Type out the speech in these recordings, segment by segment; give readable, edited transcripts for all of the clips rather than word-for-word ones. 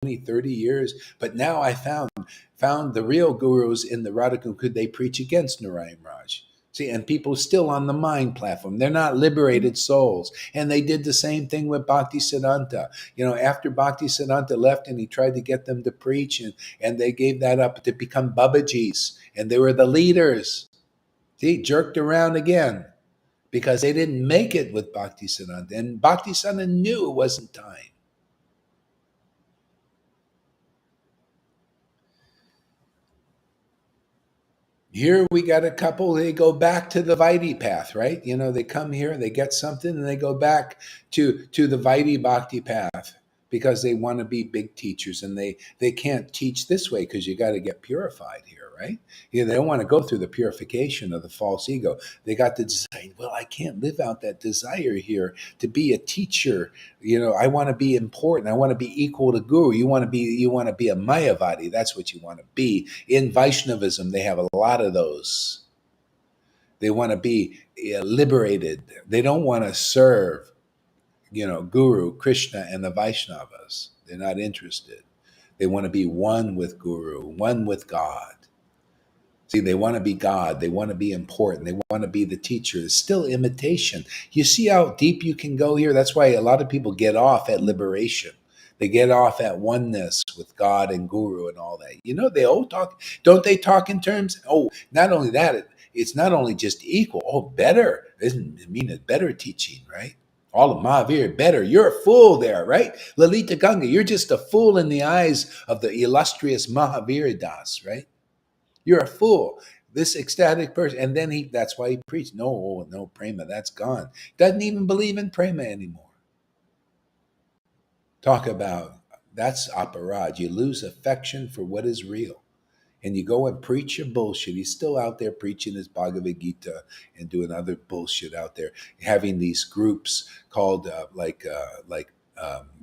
30 years. But now I found the real gurus in the Radha, could they preach against Narayan Raj? See, and people still on the mind platform. They're not liberated souls. And they did the same thing with Bhaktisiddhanta. After Bhaktisiddhanta left and he tried to get them to preach, and they gave that up to become Babajis. And they were the leaders. See, jerked around again because they didn't make it with Bhaktisiddhanta. And Bhaktisiddhanta knew it wasn't time. Here we got a couple, they go back to the Vaidhi path, right? They come here, they get something, and they go back to the Vaidhi Bhakti path because they want to be big teachers, and they can't teach this way because you got to get purified here, right? They don't want to go through the purification of the false ego. They got the desire, well, I can't live out that desire here to be a teacher. I want to be important. I want to be equal to Guru. You want to be a Mayavadi. That's what you want to be. In Vaishnavism, they have a lot of those. They want to be liberated. They don't want to serve, Guru, Krishna, and the Vaishnavas. They're not interested. They want to be one with Guru, one with God. See, they want to be God. They want to be important. They want to be the teacher. It's still imitation. You see how deep you can go here? That's why a lot of people get off at liberation. They get off at oneness with God and Guru and all that. They all talk. Don't they talk in terms? Oh, not only that, it's not only just equal. Oh, better. Doesn't mean it's better teaching, right? All of Mahavir, better. You're a fool there, right? Lalita Ganga, you're just a fool in the eyes of the illustrious Mahavir Das, right? You're a fool. This ecstatic person. And then that's why he preached, no prema, that's gone. Doesn't even believe in prema anymore. Talk about, that's aparad. You lose affection for what is real. And you go and preach your bullshit. He's still out there preaching his Bhagavad Gita and doing other bullshit out there, having these groups called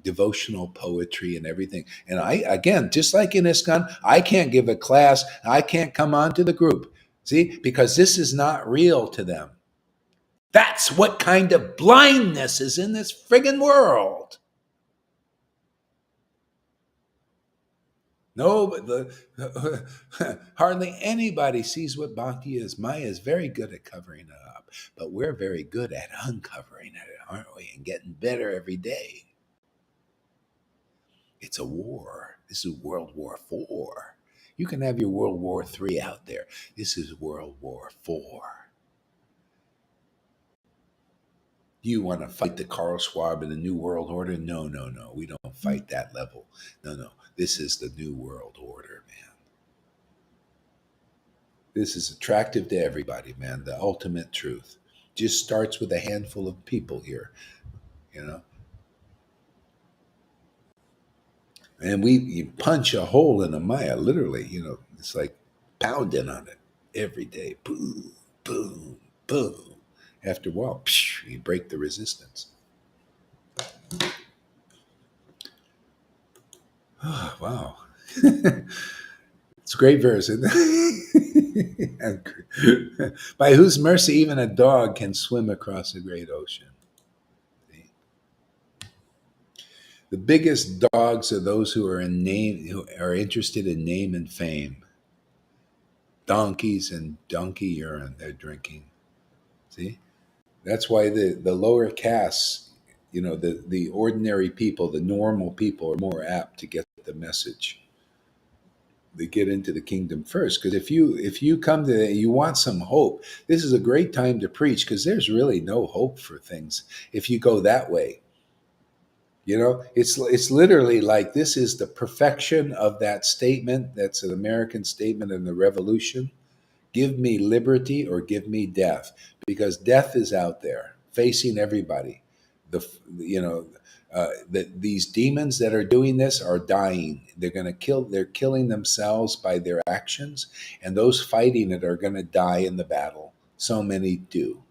devotional poetry and everything. And I, again, just like in ISKCON, I can't give a class. I can't come onto the group. See, because this is not real to them. That's what kind of blindness is in this friggin' world. No, but hardly anybody sees what bhakti is. Maya is very good at covering it up, but we're very good at uncovering it, aren't we? And getting better every day. It's a war. This is World War IV. You can have your World War III out there. This is World War IV. Do you want to fight the Karl Schwab and the New World Order? No. We don't fight that level. No. This is the New World Order, man. This is attractive to everybody, man. The ultimate truth. Just starts with a handful of people here, And you punch a hole in a Maya, literally, it's like pounding on it every day. Boom, boom, boom. After a while, you break the resistance. Oh, wow. It's a great verse, isn't it? By whose mercy even a dog can swim across a great ocean. See? The biggest dogs are those who are interested in name and fame. Donkeys and donkey urine they're drinking. See? That's why the lower castes, the ordinary people, the normal people are more apt to get the message. They get into the kingdom first, because if you come to, you want some hope, this is a great time to preach, because there's really no hope for things if you go that way. It's literally like, this is the perfection of that statement. That's an American statement in the Revolution. Give me liberty or give me death, because death is out there facing everybody. These demons that are doing this are dying. They're killing themselves by their actions, and those fighting it are going to die in the battle. So many do.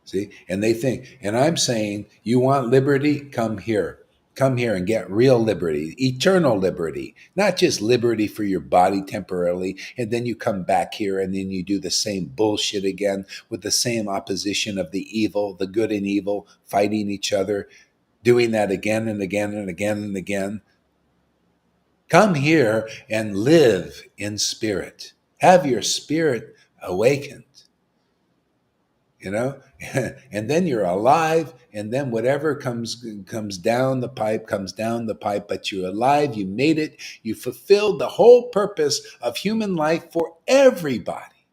See? And they think, and I'm saying, you want liberty? Come here. Come here and get real liberty, eternal liberty, not just liberty for your body temporarily. And then you come back here and then you do the same bullshit again with the same opposition of the evil, the good and evil fighting each other. doing that again and again and again and again. Come here and live in spirit. Have your spirit awakened, you know, and then you're alive, and then whatever comes down the pipe comes down the pipe, but you're alive, you made it, you fulfilled the whole purpose of human life for everybody.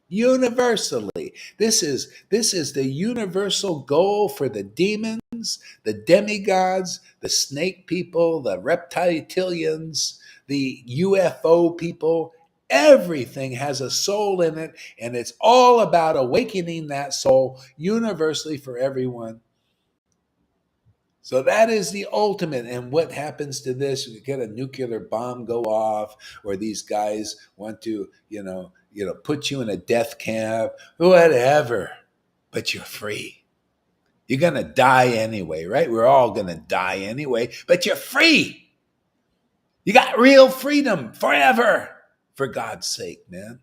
Universally, this is the universal goal for the demons, the demigods, the snake people, the reptilians, the UFO people. Everything has a soul in it, and it's all about awakening that soul universally for everyone. So that is the ultimate. And what happens to this? You get a nuclear bomb go off, or these guys want to, put you in a death camp, whatever. But you're free. You're gonna die anyway, right? We're all gonna die anyway, but you're free. You got real freedom forever. For God's sake, man.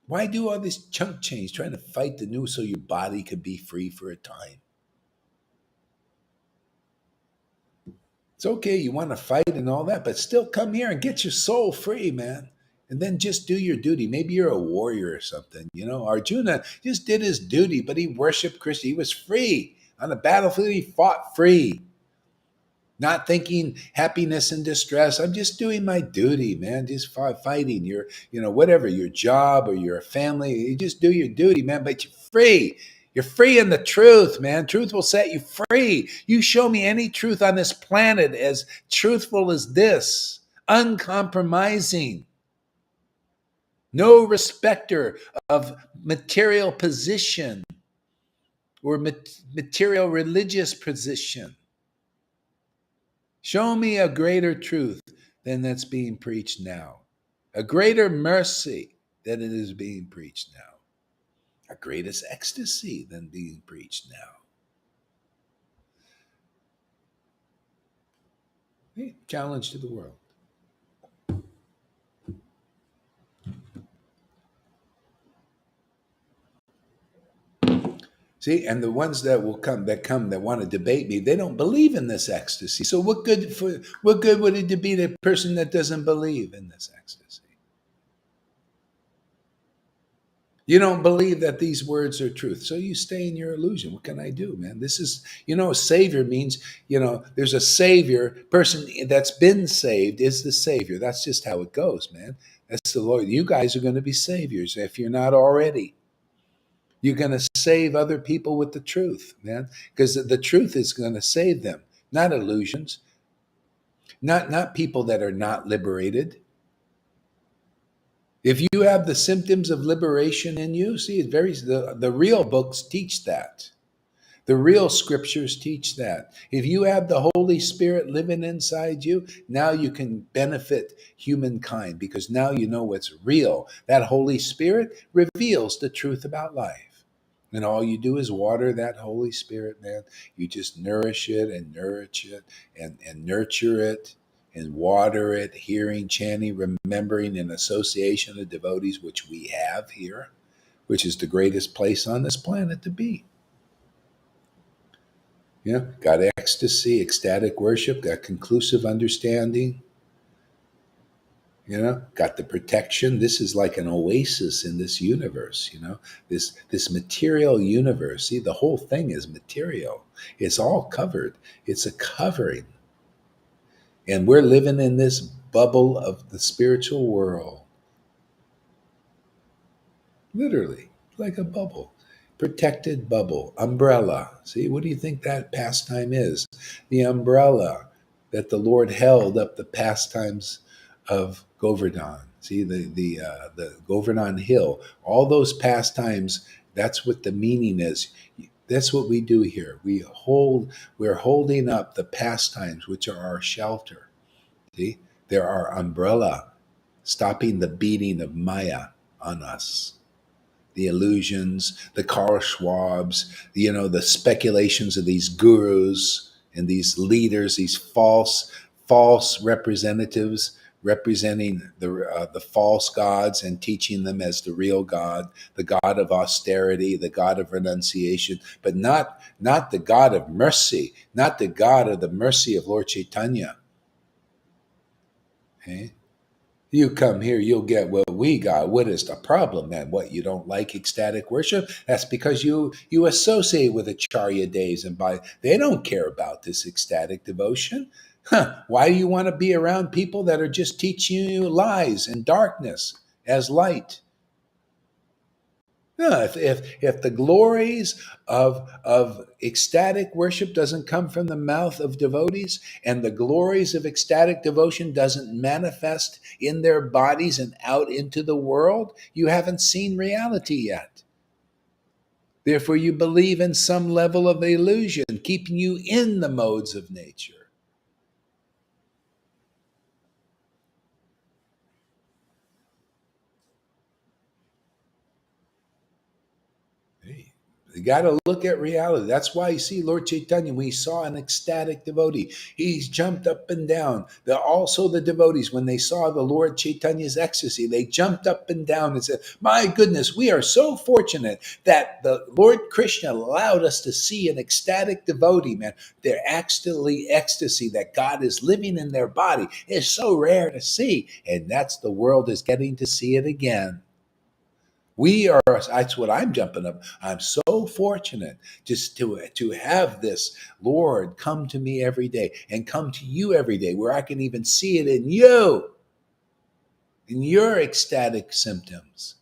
Why do all this chunk change trying to fight the new so your body could be free for a time? It's okay, you want to fight and all that, but still come here and get your soul free, man. And then just do your duty. Maybe you're a warrior or something. Arjuna just did his duty, but he worshiped Krishna. He was free. On the battlefield, he fought free. Not thinking happiness and distress. I'm just doing my duty, man. Just fighting your, whatever, your job or your family. You just do your duty, man, but you're free. You're free in the truth, man. Truth will set you free. You show me any truth on this planet as truthful as this, uncompromising, no respecter of material position or material religious position. Show me a greater truth than that's being preached now, a greater mercy than it is being preached now, a greatest ecstasy than being preached now. Hey, challenge to the world. See, and the ones that want to debate me, they don't believe in this ecstasy. So what good would it be the person that doesn't believe in this ecstasy? You don't believe that these words are truth. So you stay in your illusion. What can I do, man? This is, a savior means, there's a savior. Person that's been saved is the savior. That's just how it goes, man. That's the Lord. You guys are going to be saviors if you're not already. You're going to save other people with the truth, man, because the truth is going to save them, not illusions, not people that are not liberated. If you have the symptoms of liberation in you, see, the real books teach that. The real scriptures teach that. If you have the Holy Spirit living inside you, now you can benefit humankind because now you know what's real. That Holy Spirit reveals the truth about life. And all you do is water that Holy Spirit, man. You just nourish it and nourish it and nurture it and water it, hearing, chanting, remembering, in association of devotees, which we have here, which is the greatest place on this planet to be. Got ecstasy, ecstatic worship, got conclusive understanding, got the protection. This is like an oasis in this universe, this material universe. See, the whole thing is material. It's all covered. It's a covering. And we're living in this bubble of the spiritual world. Literally, like a bubble. Protected bubble, umbrella. See, what do you think that pastime is? The umbrella that the Lord held up the pastimes of Govardhan. See, the Govardhan Hill. All those pastimes, that's what the meaning is. That's what we do here. We're holding up the pastimes, which are our shelter. See, they're our umbrella, stopping the beating of Maya on us. The illusions, the Karl Schwabs, the speculations of these gurus and these leaders, these false representatives representing the false gods and teaching them as the real God, the God of austerity, the God of renunciation, but not the God of mercy, not the God of the mercy of Lord Caitanya. Okay? You come here, you'll get what we got. What is the problem, man? What, you don't like ecstatic worship? That's because you associate with the Acharya days, and by they don't care about this ecstatic devotion. Huh. Why do you want to be around people that are just teaching you lies and darkness as light? No, if the glories of ecstatic worship doesn't come from the mouth of devotees, and the glories of ecstatic devotion doesn't manifest in their bodies and out into the world, you haven't seen reality yet. Therefore, you believe in some level of illusion, keeping you in the modes of nature. Hey, you got to look at reality. That's why you see Lord Chaitanya, when he saw an ecstatic devotee, he's jumped up and down. Also, the devotees, when they saw the Lord Chaitanya's ecstasy, they jumped up and down and said, "My goodness, we are so fortunate that the Lord Krishna allowed us to see an ecstatic devotee, man. Their ecstasy that God is living in their body is so rare to see. And that's the world is getting to see it again. We are, that's what I'm jumping up. I'm so fortunate just to have this Lord come to me every day and come to you every day where I can even see it in you, in your ecstatic symptoms.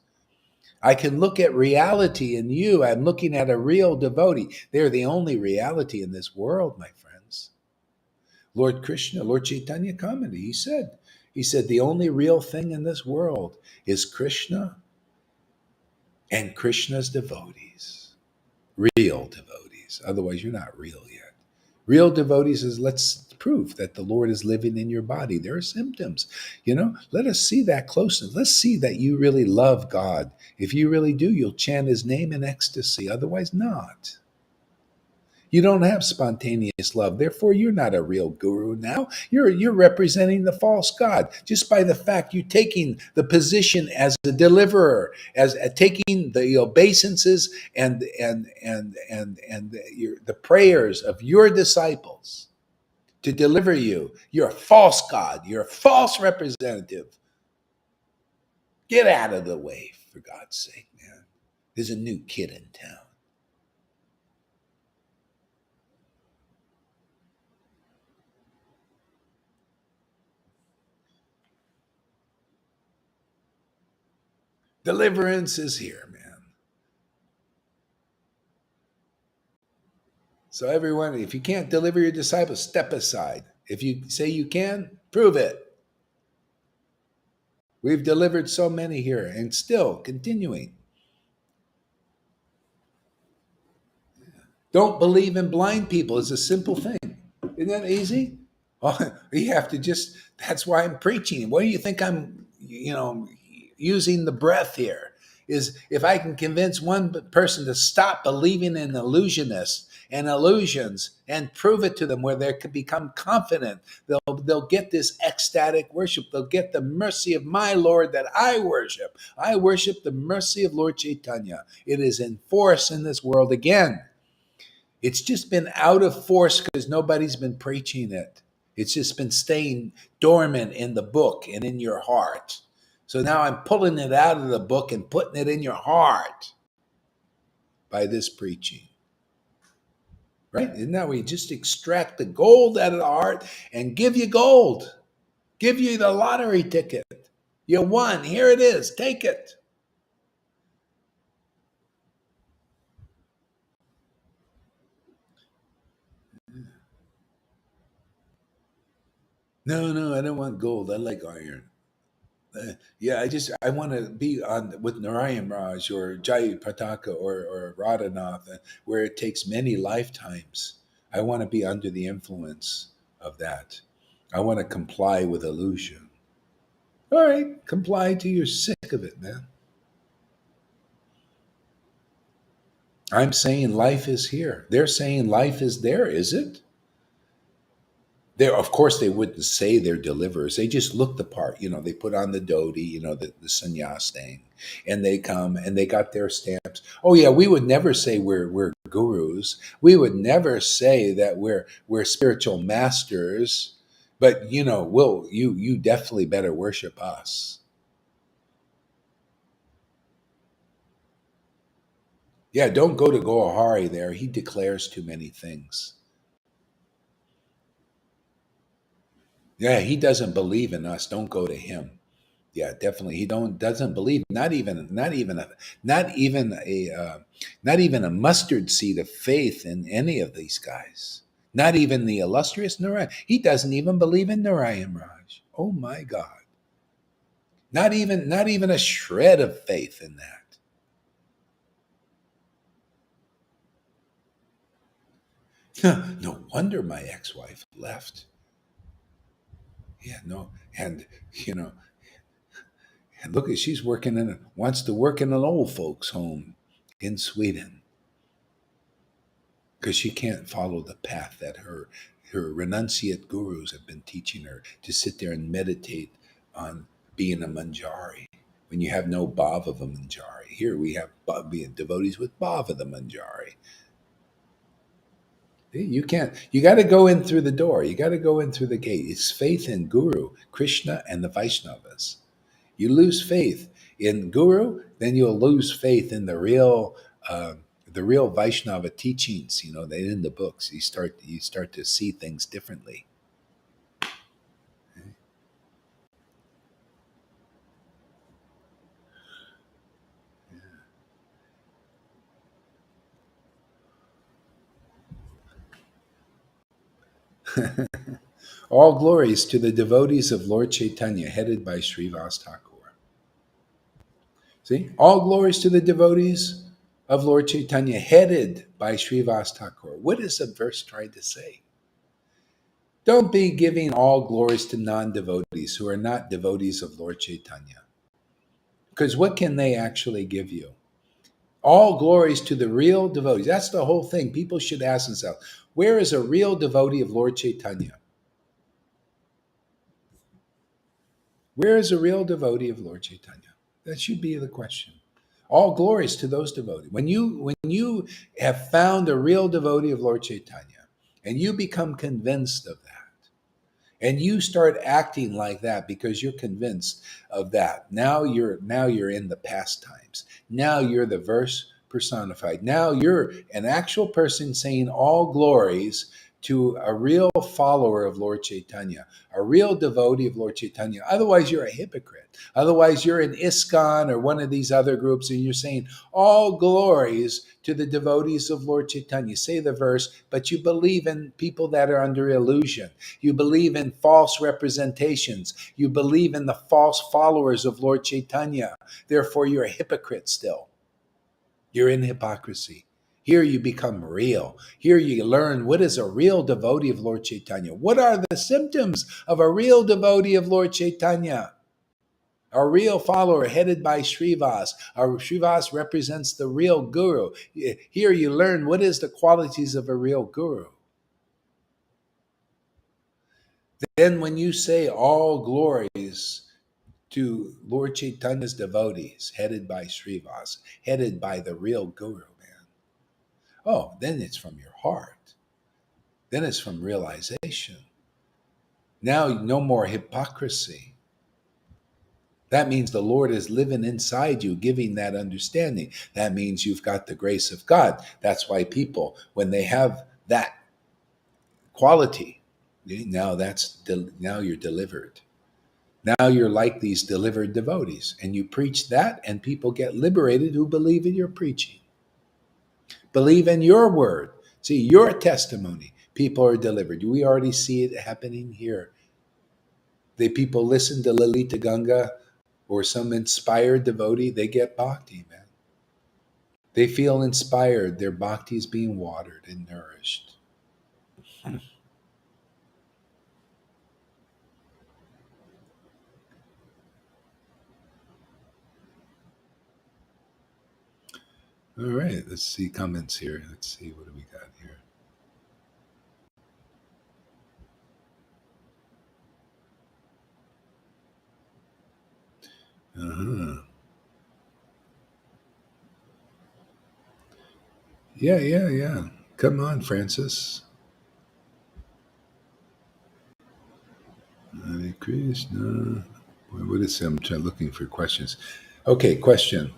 I can look at reality in you. I'm looking at a real devotee. They're the only reality in this world, my friends. Lord Krishna, Lord Chaitanya commented, he said, the only real thing in this world is Krishna and Krishna's devotees. Real devotees. Otherwise, you're not real yet. Real devotees is let's prove that the Lord is living in your body. There are symptoms. Let us see that closeness. Let's see that you really love God. If you really do, you'll chant his name in ecstasy. Otherwise, not. You don't have spontaneous love. Therefore, you're not a real guru now. You're representing the false god just by the fact you're taking the position as a deliverer, as taking the obeisances and the prayers of your disciples to deliver you. You're a false god. You're a false representative. Get out of the way, for God's sake, man. There's a new kid in town. Deliverance is here, man. So, everyone, if you can't deliver your disciples, step aside. If you say you can, prove it. We've delivered so many here and still continuing. Don't believe in blind people is a simple thing. Isn't that easy? Oh, you have to that's why I'm preaching. What do you think I'm, using the breath here? Is if I can convince one person to stop believing in illusionists and illusions and prove it to them where they could become confident, they'll get this ecstatic worship. They'll get the mercy of my Lord that I worship. I worship the mercy of Lord Chaitanya. It is in force in this world again. It's just been out of force because nobody's been preaching it. It's just been staying dormant in the book and in your heart. So now I'm pulling it out of the book and putting it in your heart by this preaching. Right? Isn't that we just extract the gold out of the heart and give you gold? Give you the lottery ticket. You won. Here it is. Take it. No, no, I don't want gold. I like iron. Yeah, I want to be on with Narayan Raj or Jai Pataka or Radhanath, where it takes many lifetimes. I want to be under the influence of that. I want to comply with illusion. All right, comply till you're sick of it, man. I'm saying life is here. They're saying life is there, is it? They're, of course, they wouldn't say they're deliverers. They just look the part. They put on the dhoti, the sannyas thing, and they come and they got their stamps. Oh yeah, we would never say we're gurus. We would never say that we're spiritual masters. But you definitely better worship us. Yeah, don't go to Gohari there. He declares too many things. Yeah, he doesn't believe in us. Don't go to him. Yeah, definitely. He doesn't believe. Not even a mustard seed of faith in any of these guys. Not even the illustrious Narayan. He doesn't even believe in Narayan Raj. Oh my God. Not even a shred of faith in that. No wonder my ex-wife left. Yeah, no, and you know, and look, she's wants to work in an old folks' home in Sweden because she can't follow the path that her renunciate gurus have been teaching her to sit there and meditate on being a manjari. When you have no bhava of a manjari, here we have being devotees with bhava of the manjari. You can't. You got to go in through the door. You got to go in through the gate. It's faith in Guru, Krishna, and the Vaishnavas. You lose faith in Guru, then you'll lose faith in uh, the real Vaishnava teachings. That in the books you start to see things differently. All glories to the devotees of Lord Caitanya, headed by Srivas Thakur. See, all glories to the devotees of Lord Caitanya, headed by Srivas Thakur. What is the verse trying to say? Don't be giving all glories to non devotees who are not devotees of Lord Caitanya. Because what can they actually give you? All glories to the real devotees. That's the whole thing. People should ask themselves, where is a real devotee of Lord Caitanya? Where is a real devotee of Lord Chaitanya? That should be the question. All glories to those devotees. When you have found a real devotee of Lord Chaitanya and you become convinced of that, and you start acting like that because you're convinced of that, now you're in the past times. Now you're the verse personified. Now you're an actual person saying all glories to a real follower of Lord Chaitanya, a real devotee of Lord Chaitanya. Otherwise you're a hypocrite. Otherwise you're an ISKCON or one of these other groups, and you're saying all glories to the devotees of Lord Chaitanya. Say the verse, but you believe in people that are under illusion. You believe in false representations. You believe in the false followers of Lord Chaitanya. Therefore, you're a hypocrite still. You're in hypocrisy. Here you become real. Here you learn what is a real devotee of Lord Chaitanya. What are the symptoms of a real devotee of Lord Chaitanya? A real follower headed by Srivas. Our Srivas represents the real guru. Here you learn what is the qualities of a real guru. Then when you say all glories to Lord Chaitanya's devotees, headed by Srivas, headed by the real guru, man. Oh, then it's from your heart. Then it's from realization. Now, no more hypocrisy. That means the Lord is living inside you, giving that understanding. That means you've got the grace of God. That's why people, when they have that quality, now you're delivered. Now you're like these delivered devotees, and you preach that, and people get liberated who believe in your preaching, believe in your word. See, your testimony. People are delivered. We already see it happening here. The people listen to Lalita Ganga or some inspired devotee, they get bhakti, man. They feel inspired. Their bhakti is being watered and nourished. All right, let's see comments here. Let's see what do we got here. Uh-huh. Yeah, yeah, yeah. Come on, Francis. Hare Krishna. What is I'm trying looking for questions. Okay, question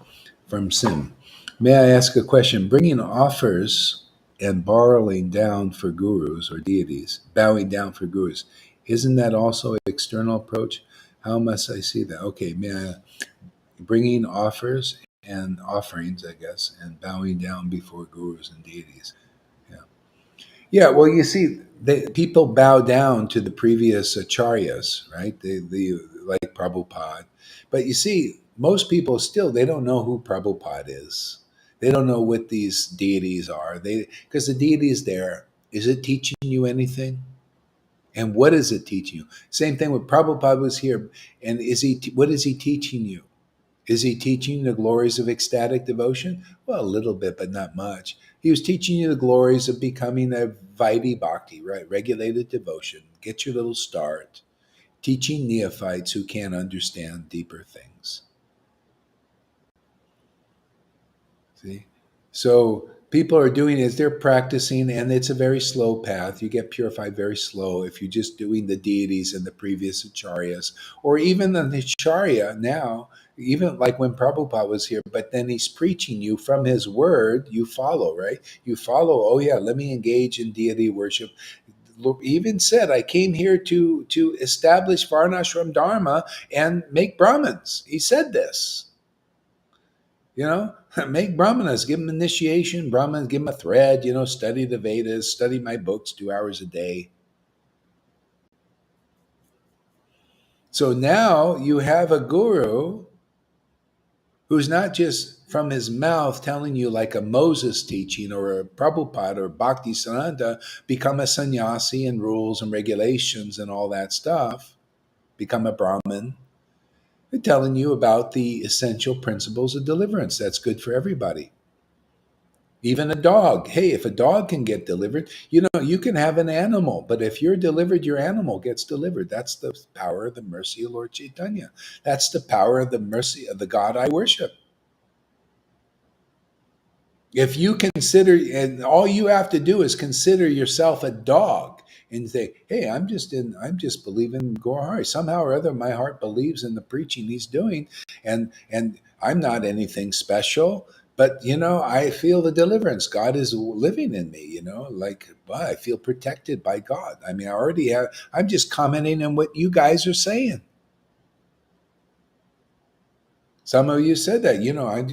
from Sim. May I ask a question? Bringing offers and borrowing down for gurus or deities, bowing down for gurus, isn't that also an external approach? How must I see that? Okay, may I bringing offers and offerings, I guess, and bowing down before gurus and deities. Yeah. Yeah, well, you see, people bow down to the previous acharyas, right? Like Prabhupada, but you see, most people still they don't know who Prabhupada is. They don't know what these deities are. They because the deity is there. Is it teaching you anything? And what is it teaching you? Same thing with Prabhupada was here, and what is he teaching you? Is he teaching the glories of ecstatic devotion? Well, a little bit, but not much. He was teaching you the glories of becoming a Vaidhi Bhakti, right? Regulated devotion. Get your little start. Teaching neophytes who can't understand deeper things. See? So people are doing is they're practicing, and it's a very slow path. You get purified very slow if you're just doing the deities and the previous acharyas, or even the acharya now, even like when Prabhupada was here, but then he's preaching you from his word, you follow, right? You follow, oh yeah, let me engage in deity worship. He even said, I came here to establish Varnashram Dharma and make Brahmins. He said this. You know, make brahmanas, give them initiation, brahmanas, give them a thread, study the Vedas, study my books 2 hours a day. So now you have a guru who's not just from his mouth telling you like a Moses teaching or a Prabhupada or Bhakti Siddhanta, become a sannyasi and rules and regulations and all that stuff, become a Brahmin. They're telling you about the essential principles of deliverance. That's good for everybody. Even a dog. Hey, if a dog can get delivered, you can have an animal, but if you're delivered, your animal gets delivered. That's the power of the mercy of Lord Caitanya. That's the power of the mercy of the God I worship. If you consider, and all you have to do is consider yourself a dog and say, hey, I'm just believing Gorhari. Somehow or other, my heart believes in the preaching he's doing, and I'm not anything special. But I feel the deliverance. God is living in me. Like well, I feel protected by God. I mean, I already have. I'm just commenting on what you guys are saying. Some of you said that, I'm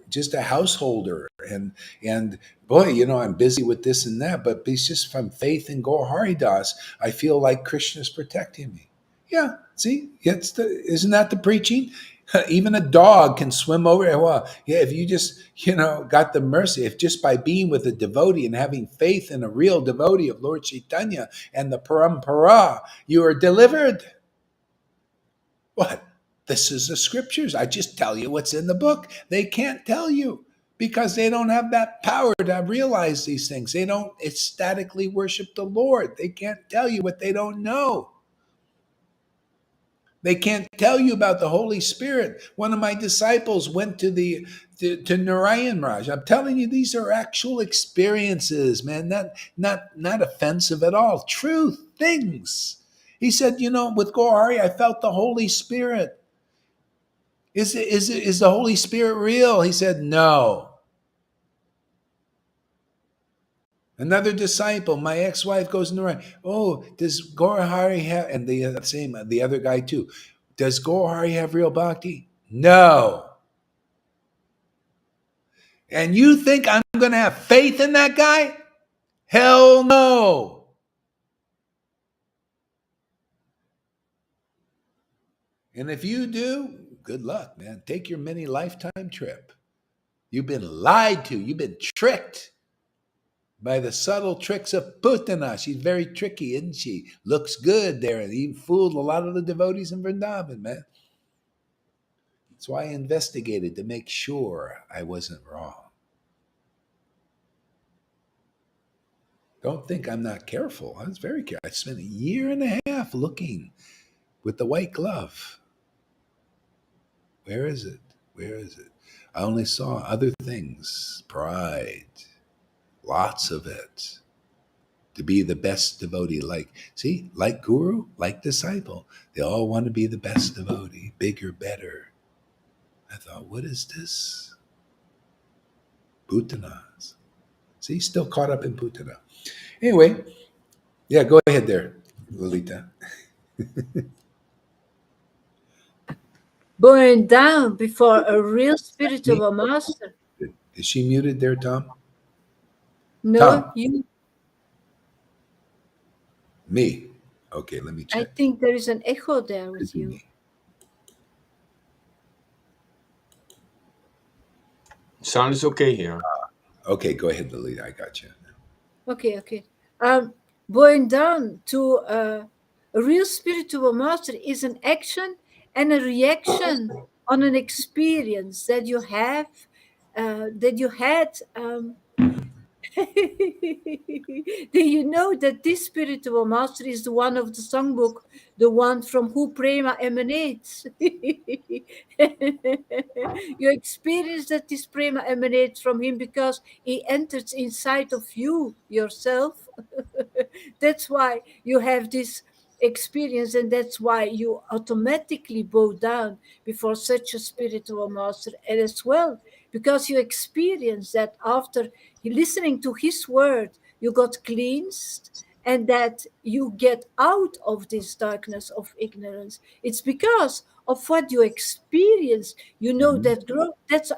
just a householder and boy, I'm busy with this and that, but it's just from faith in Gaur Hari Das, I feel like Krishna's protecting me. Yeah, see, isn't that the preaching? Even a dog can swim over. Well, yeah, if you just, got the mercy, if just by being with a devotee and having faith in a real devotee of Lord Chaitanya and the parampara, you are delivered. What? This is the scriptures. I just tell you what's in the book. They can't tell you because they don't have that power to realize these things. They don't ecstatically worship the Lord. They can't tell you what they don't know. They can't tell you about the Holy Spirit. One of my disciples went to Narayan Raj. I'm telling you, these are actual experiences, man. Not offensive at all. Truth things. He said, with Gauri, I felt the Holy Spirit. Is the Holy Spirit real? He said, no. Another disciple, my ex-wife goes in the right. Oh, does Gaurahari have, and the other guy too, does Gaurahari have real bhakti? No. And you think I'm going to have faith in that guy? Hell no. And if you do, good luck, man. Take your mini lifetime trip. You've been lied to. You've been tricked by the subtle tricks of Putana. She's very tricky, isn't she? Looks good there. And he fooled a lot of the devotees in Vrindavan, man. That's why I investigated to make sure I wasn't wrong. Don't think I'm not careful. I was very careful. I spent a year and a half looking with the white glove. Where is it? Where is it? I only saw other things. Pride. Lots of it. To be the best devotee. Like, see, like guru, like disciple. They all want to be the best devotee. Bigger, better. I thought, what is this? Bhutanas. See, still caught up in Bhutana. Anyway, yeah, go ahead there, Lolita. Bowing down before a real Me? spiritual master. Is she muted there, Tom? No, Tom, you. me. Okay, let me I check. think there is an echo there Could with be you. me. Sound is okay here. Okay, go ahead, Lolita. I got you. Okay, okay. Um, Bowing down to a real spiritual master is an action and a reaction on an experience that you have, that you had. Do you know that this spiritual master is the one of the songbook, the one from who prema emanates? You experience that this prema emanates from him because he enters inside of you yourself. That's why you have this experience, and that's why you automatically bow down before such a spiritual master as well, because you experience that after listening to his word you got cleansed, and that you get out of this darkness of ignorance. It's because of what you experience. You know Mhm. that growth. That's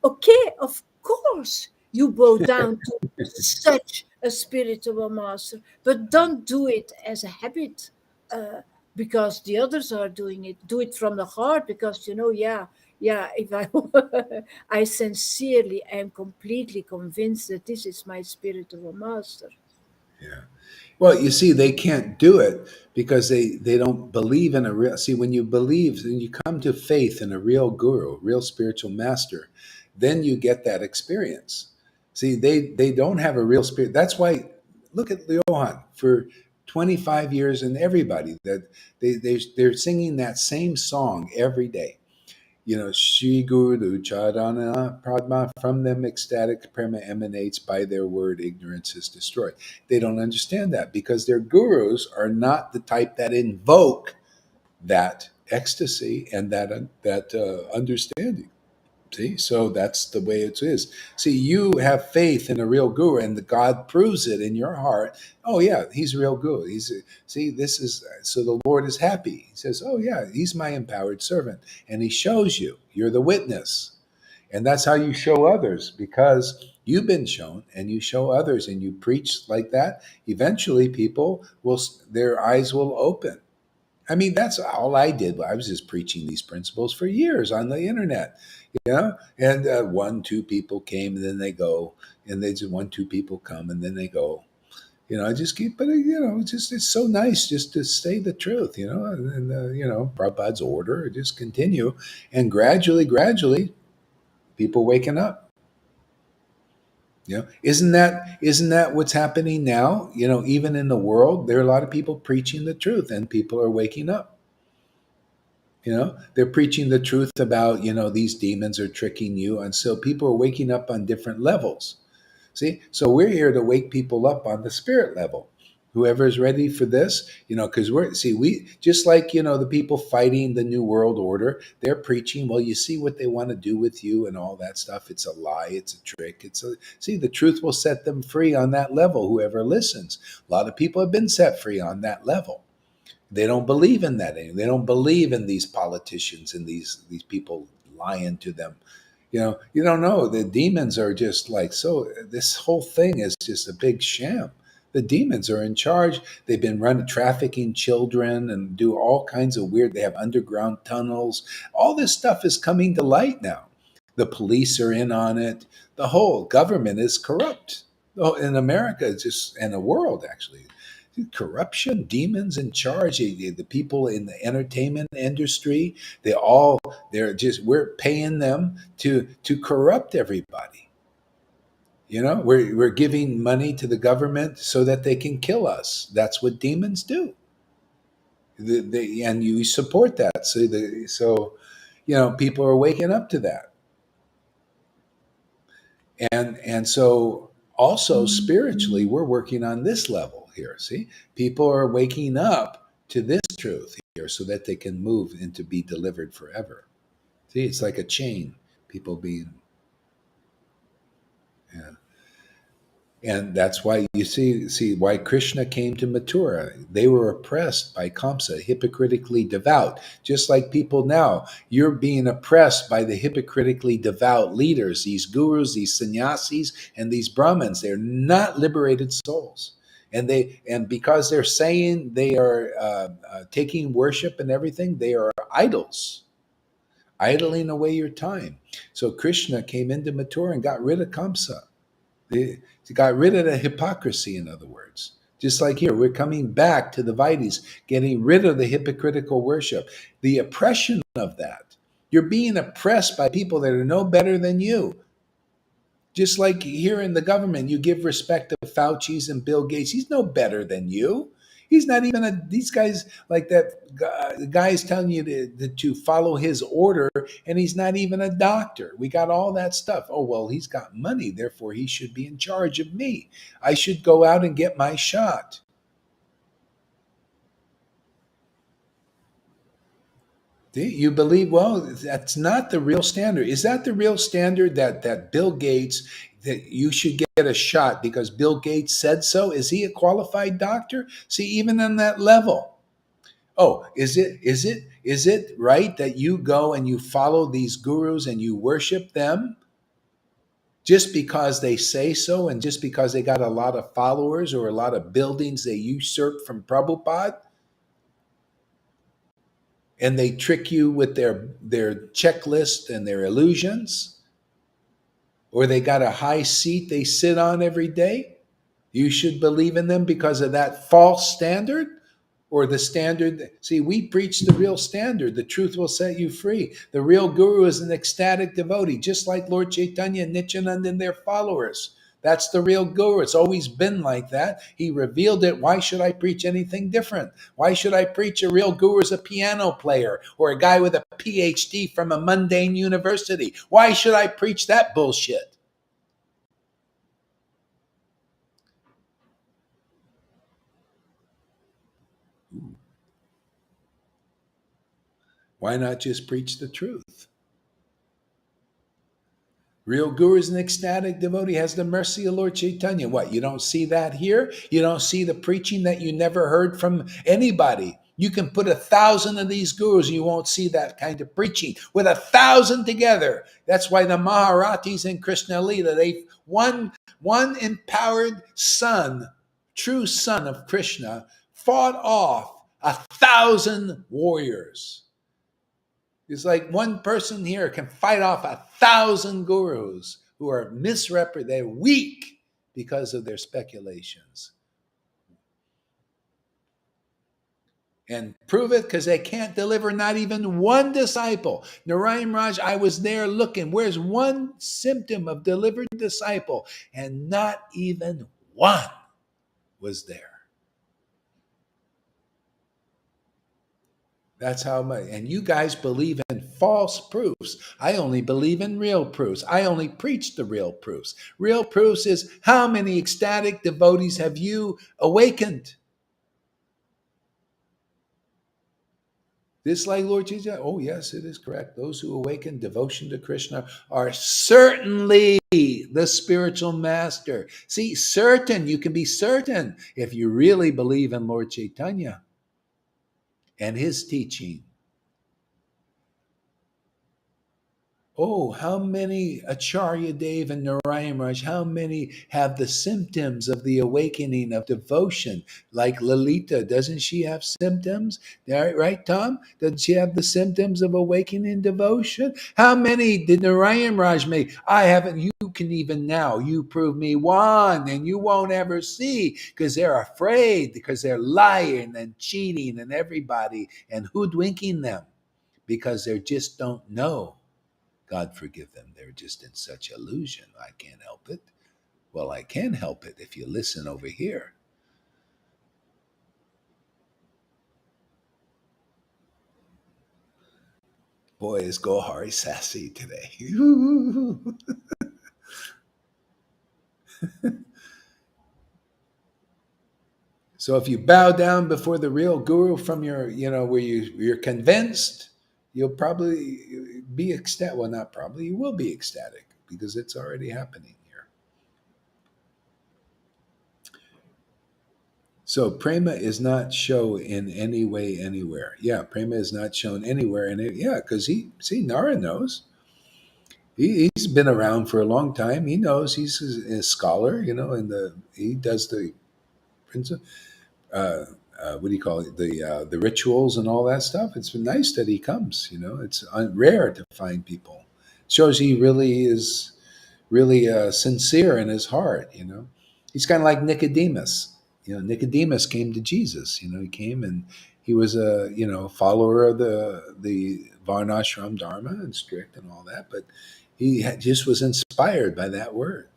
okay. Of course, you bow down to such a spiritual master, but don't do it as a habit. Because the others are doing it, do it from the heart, because yeah, if I I sincerely am completely convinced that this is my spiritual master. Yeah. Well, you see, they can't do it because they don't believe in a real. See, when you believe and you come to faith in a real guru, real spiritual master, then you get that experience. See, they don't have a real spirit. That's why look at Johann for 25 years and everybody that they're singing that same song every day. Shri Guru Charana Pradma, from them ecstatic prema emanates, by their word ignorance is destroyed. They don't understand that because their gurus are not the type that invoke that ecstasy and that understanding. See, so that's the way it is. See, you have faith in a real guru, and the God proves it in your heart. Oh yeah, he's a real guru. See, this is so the Lord is happy. He says, oh yeah, he's my empowered servant, and he shows you. You're the witness, and that's how you show others because you've been shown, and you show others, and you preach like that. Eventually, people will their eyes will open. I mean, that's all I did. I was just preaching these principles for years on the internet, and one, two people came, and then they go, and they just one, two people come, and then they go. I just keep, but it's so nice just to say the truth, and Prabhupada's order, just continue, and gradually, people waking up. Isn't that what's happening now? Even in the world, there are a lot of people preaching the truth, and people are waking up. They're preaching the truth about these demons are tricking you, and so people are waking up on different levels. See, so we're here to wake people up on the spirit level. Whoever is ready for this, because we just like the people fighting the new world order, they're preaching, well, you see what they want to do with you and all that stuff. It's a lie, it's a trick, see, the truth will set them free on that level, whoever listens. A lot of people have been set free on that level. They don't believe in that anymore. They don't believe in these politicians and these people lying to them. You don't know. The demons are just like, so this whole thing is just a big sham. The demons are in charge. They've been running trafficking children and do all kinds of weird. They have underground tunnels. All this stuff is coming to light now. The police are in on it. The whole government is corrupt. Oh, in America, it's just, and the world actually, corruption, demons in charge. The people in the entertainment industry, they're just, we're paying them to corrupt everybody. We're giving money to the government so that they can kill us. That's what demons do. And you support that. So People are waking up to that. And so also spiritually, we're working on this level here. See, people are waking up to this truth here so that they can move and to be delivered forever. See, it's like a chain. People being, yeah. And that's why you see why Krishna came to Mathura. They were oppressed by Kamsa, hypocritically devout. Just like people now, you're being oppressed by the hypocritically devout leaders, these gurus, these sannyasis, and these Brahmins. They're not liberated souls, and because they're saying they are taking worship and everything, they are idols, idling away your time. So Krishna came into Mathura and got rid of Kamsa. They got rid of the hypocrisy, in other words. Just like here, we're coming back to the Vaidis, getting rid of the hypocritical worship, the oppression of that. You're being oppressed by people that are no better than you. Just like here in the government, you give respect to Fauci's and Bill Gates. He's no better than you. He's not even these guys like that. The guy is telling you to follow his order, and he's not even a doctor. We got all that stuff. Oh, well, he's got money, therefore he should be in charge of me. I should go out and get my shot. You believe, well, that's not the real standard. Is that the real standard that Bill Gates, that you should get a shot because Bill Gates said so? Is he a qualified doctor? See, even on that level. Oh, is it right that you go and you follow these gurus and you worship them just because they say so and just because they got a lot of followers or a lot of buildings they usurped from Prabhupada? And they trick you with their checklist and their illusions, or they got a high seat they sit on every day. You should believe in them because of that false standard, or the standard. See, we preach the real standard. The truth will set you free. The real guru is an ecstatic devotee, just like Lord Caitanya, Nityananda, and their followers. That's the real guru. It's always been like that. He revealed it. Why should I preach anything different? Why should I preach a real guru as a piano player or a guy with a PhD from a mundane university? Why should I preach that bullshit? Why not just preach the truth? Real guru is an ecstatic devotee, has the mercy of Lord Caitanya. What, you don't see that here? You don't see the preaching that you never heard from anybody? You can put 1,000 of these gurus and you won't see that kind of preaching. With 1,000 together. That's why the Maharatis in Krishna Lila, they one empowered son, true son of Krishna, fought off 1,000 warriors. It's like one person here can fight off 1,000 gurus who are misrepresented. They're weak because of their speculations. And prove it because they can't deliver not even one disciple. Narayan Raj, I was there looking. Where's one symptom of delivered disciple? And not even one was there. That's how much. And you guys believe in false proofs. I only believe in real proofs. I only preach the real proofs. Real proofs is how many ecstatic devotees have you awakened? This like Lord Jesus. Oh, yes, it is correct. Those who awaken devotion to Krishna are certainly the spiritual master. See, certain, you can be certain if you really believe in Lord Caitanya and his teaching. Oh, how many Acharya Dev and Narayan Raj, how many have the symptoms of the awakening of devotion? Like Lalita, doesn't she have symptoms? Right, Tom? Doesn't she have the symptoms of awakening devotion? How many did Narayan Raj make? I haven't. You can even now, you prove me one, and you won't ever see because they're afraid, because they're lying and cheating and everybody and hoodwinking them because they just don't know. God forgive them. They're just in such illusion. I can't help it. Well, I can help it if you listen over here. Boy, is Gohari sassy today. So if you bow down before the real guru from your, where you're convinced, you'll probably be ecstatic. Well, not probably, you will be ecstatic because it's already happening here. So prema is not shown in any way anywhere. Yeah, prema is not shown anywhere. And yeah, because Nara knows. He's been around for a long time. He knows he's a scholar, and he does the principle. What do you call it? The rituals and all that stuff. It's been nice that he comes. It's rare to find people. Shows he really is really sincere in his heart. He's kind of like Nicodemus. Nicodemus came to Jesus. He came and he was a follower of the Varnashram Dharma and strict and all that, but just was inspired by that word.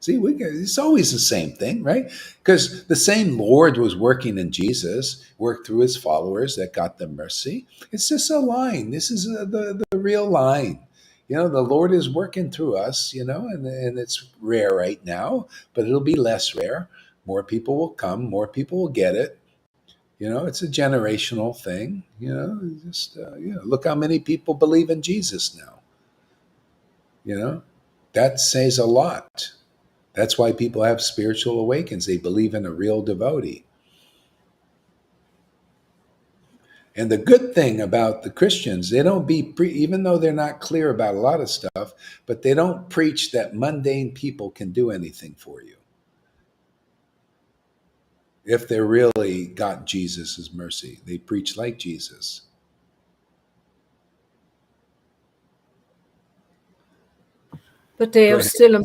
See, it's always the same thing, right? Because the same Lord was working in Jesus, worked through his followers that got the mercy. It's just a line. This is the real line. The Lord is working through us, and it's rare right now, but it'll be less rare. More people will come, more people will get it. It's a generational thing. Just look how many people believe in Jesus now. That says a lot. That's why people have spiritual awakens. They believe in a real devotee. And the good thing about the Christians, they don't even though they're not clear about a lot of stuff, but they don't preach that mundane people can do anything for you. If they really got Jesus' mercy, they preach like Jesus. But they Go are ahead. still a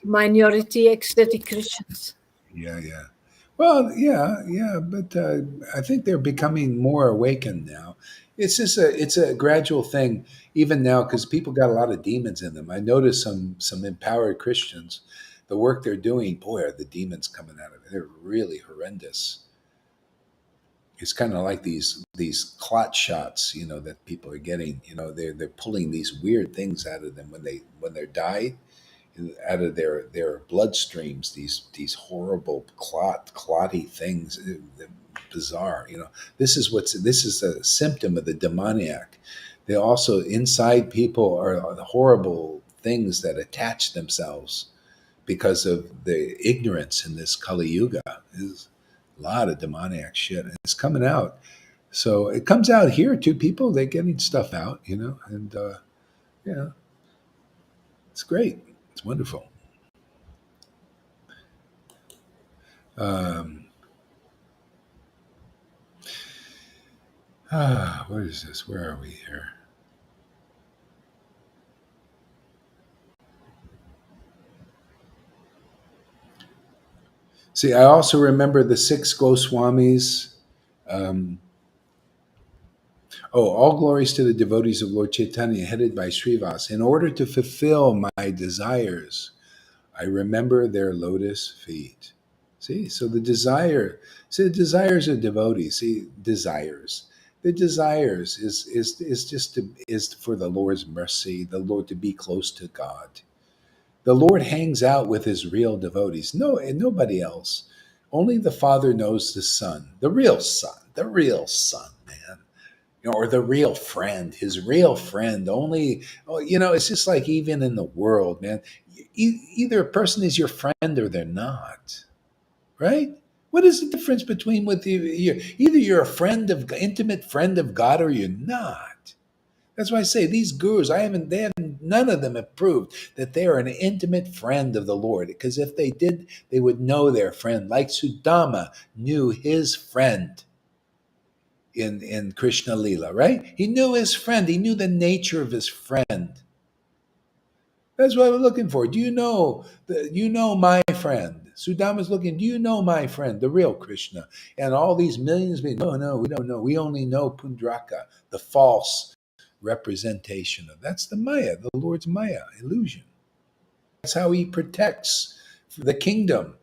minority ecstatic Christians. Yeah, yeah. Well, yeah, but I think they're becoming more awakened now. It's a gradual thing, even now, because people got a lot of demons in them. I noticed some empowered Christians, the work they're doing. Boy, are the demons coming out of it? They're really horrendous. It's kind of like these clot shots, that people are getting. They're pulling these weird things out of them when they're died, out of their bloodstreams, these horrible clotty things. Bizarre. This is a symptom of the demoniac. They also, inside people, are the horrible things that attach themselves because of the ignorance in this Kali Yuga. There's a lot of demoniac shit, and it's coming out. So it comes out here too. People, they're getting stuff out, and yeah, it's great. It's wonderful. Um, what is this? Where are we here? See, I also remember the six Goswamis. Um, all glories to the devotees of Lord Caitanya, headed by Srivas. In order to fulfill my desires, I remember their lotus feet. See, so the desires of devotees. See, desires. The desires is just is for the Lord's mercy, the Lord to be close to God. The Lord hangs out with his real devotees. No, and nobody else. Only the Father knows the Son, the real Son, man. Or the real friend, his real friend. Only, it's just like even in the world, man. Either a person is your friend or they're not, right? What is the difference between with you? Either you're a intimate friend of God, or you're not. That's why I say these gurus, none of them have proved that they are an intimate friend of the Lord. Because if they did, they would know their friend, like Sudama knew his friend in Krishna Lila, right? He knew his friend. He knew the nature of his friend. That's what we're looking for. Do you know my friend? Sudama's looking. Do you know my friend, the real Krishna? And all these millions of people, no, we don't know. We only know Pundraka, the false representation of. That's the Maya, the Lord's Maya illusion. That's how he protects the kingdom.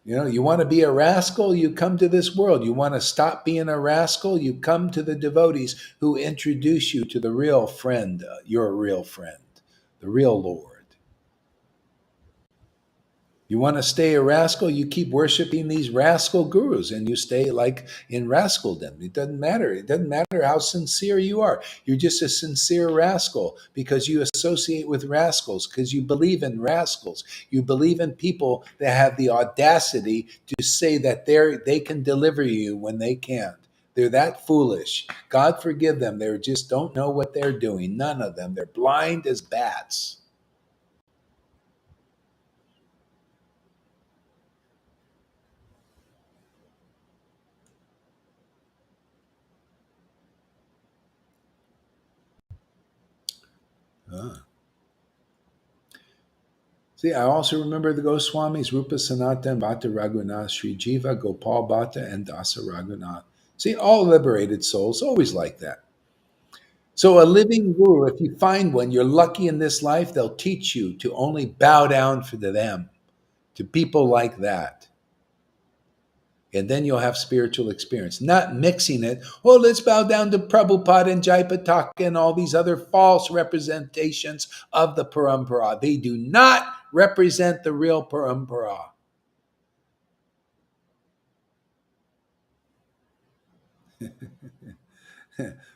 You want to be a rascal, you come to this world. You want to stop being a rascal, you come to the devotees who introduce you to the real friend, your real friend, the real Lord. You want to stay a rascal, you keep worshiping these rascal gurus and you stay like in rascaldom. It doesn't matter. It doesn't matter how sincere you are. You're just a sincere rascal because you associate with rascals, because you believe in rascals. You believe in people that have the audacity to say that they can deliver you when they can't. They're that foolish. God forgive them. They just don't know what they're doing. None of them. They're blind as bats. Huh. See, I also remember the Goswamis, Rupa Sanatan, Bhatta Raghunath, Sri Jiva, Gopal Bhatta, and Dasa Raghunath. See, all liberated souls, always like that. So, a living guru, if you find one, you're lucky in this life, they'll teach you to only bow down for them, to people like that. And then you'll have spiritual experience, not mixing it. Oh, let's bow down to Prabhupada and Jaipataka and all these other false representations of the Parampara. They do not represent the real Parampara.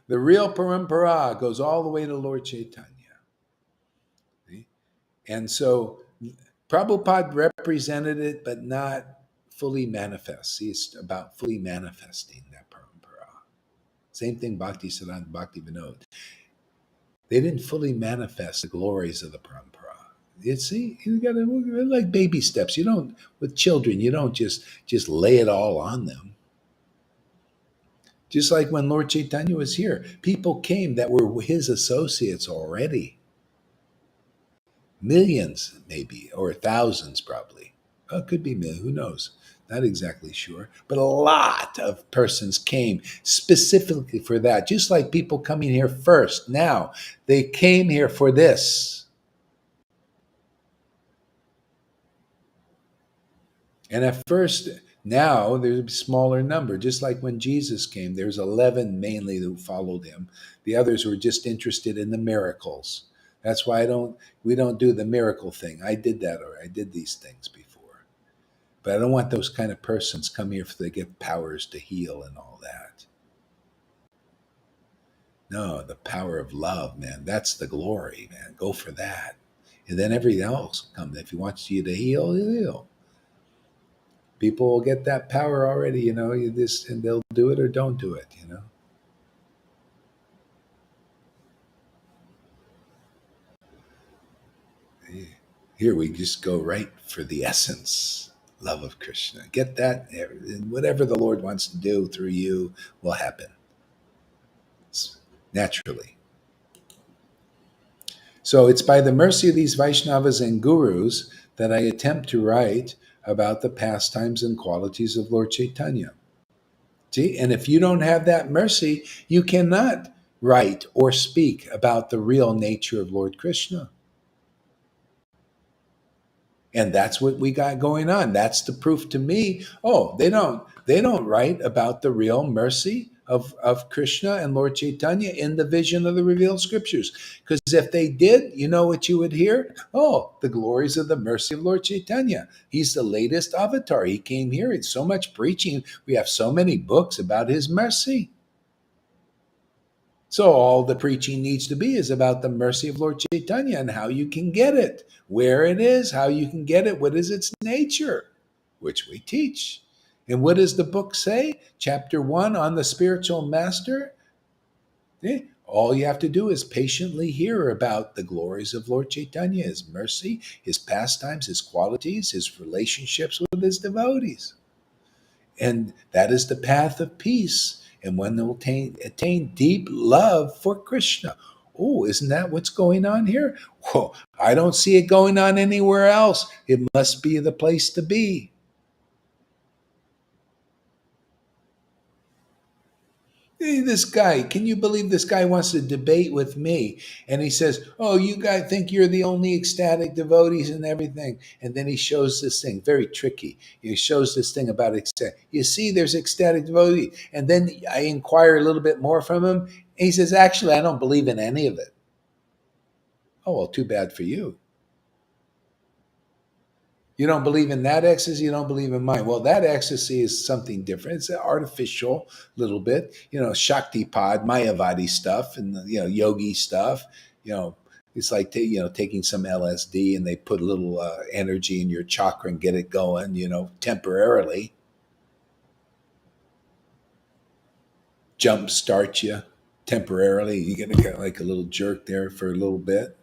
The real Parampara goes all the way to Lord Caitanya. See? And so Prabhupada represented it, but not fully manifest. See, it's about fully manifesting that Parampara. Same thing Bhakti Siddhanta Bhakti Vinod. They didn't fully manifest the glories of the Parampara. You see, you got to like baby steps. You don't with children. You don't just lay it all on them. Just like when Lord Caitanya was here, people came that were his associates already. Millions, maybe, or thousands, probably. Well, it could be millions, who knows? Not exactly sure. But a lot of persons came specifically for that. Just like people coming here first now, they came here for this. And at first, now there's a smaller number. Just like when Jesus came, there's 11 mainly who followed him. The others were just interested in the miracles. That's why we don't do the miracle thing. I did that, or I did these things before. But I don't want those kind of persons come here if they get powers to heal and all that. No, the power of love, man. That's the glory, man. Go for that. And then everything else comes. If he wants you to heal, he'll heal. People will get that power already, and they'll do it or don't do it. Here we just go right for the essence, love of Krishna. Get that, and whatever the Lord wants to do through you will happen naturally. So it's by the mercy of these Vaishnavas and gurus that I attempt to write about the pastimes and qualities of Lord Caitanya. See, and if you don't have that mercy, you cannot write or speak about the real nature of Lord Krishna. And that's what we got going on. That's the proof to me. Oh, they don't write about the real mercy of Krishna and Lord Chaitanya in the vision of the revealed scriptures. Because if they did, you know what you would hear? Oh, the glories of the mercy of Lord Chaitanya. He's the latest avatar. He came here. It's so much preaching. We have so many books about his mercy. So all the preaching needs to be is about the mercy of Lord Chaitanya and how you can get it, where it is, how you can get it, what is its nature, which we teach. And what does the book say? Chapter 1 on the spiritual master. All you have to do is patiently hear about the glories of Lord Chaitanya, his mercy, his pastimes, his qualities, his relationships with his devotees. And that is the path of peace. And one will attain deep love for Krishna. Oh, isn't that what's going on here? Well, I don't see it going on anywhere else. It must be the place to be. Hey, this guy, can you believe this guy wants to debate with me? And he says, oh, you guys think you're the only ecstatic devotees and everything. And then he shows this thing, very tricky. He shows this thing about ecstatic. You see, there's ecstatic devotee. And then I inquire a little bit more from him. And he says, actually, I don't believe in any of it. Oh, well, too bad for you. You don't believe in that ecstasy, you don't believe in mine. Well, that ecstasy is something different. It's artificial, little bit, Shakti pod, Mayavadi stuff, and yogi stuff. You know, it's like taking some LSD and they put a little energy in your chakra and get it going. Temporarily, jump start you temporarily. You get like a little jerk there for a little bit.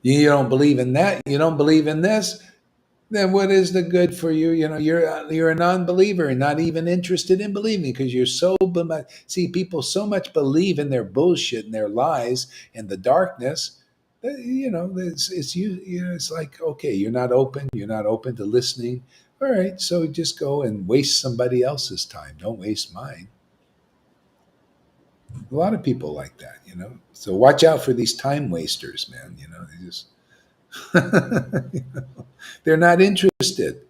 You don't believe in that. You don't believe in this. Then what is the good for you? You're a non-believer and not even interested in believing because you're so see people so much believe in their bullshit and their lies and the darkness that, it's it's like, okay, you're not open to listening. All right, so just go and waste somebody else's time, don't waste mine. A lot of people like that. So watch out for these time wasters, man. They just they're not interested.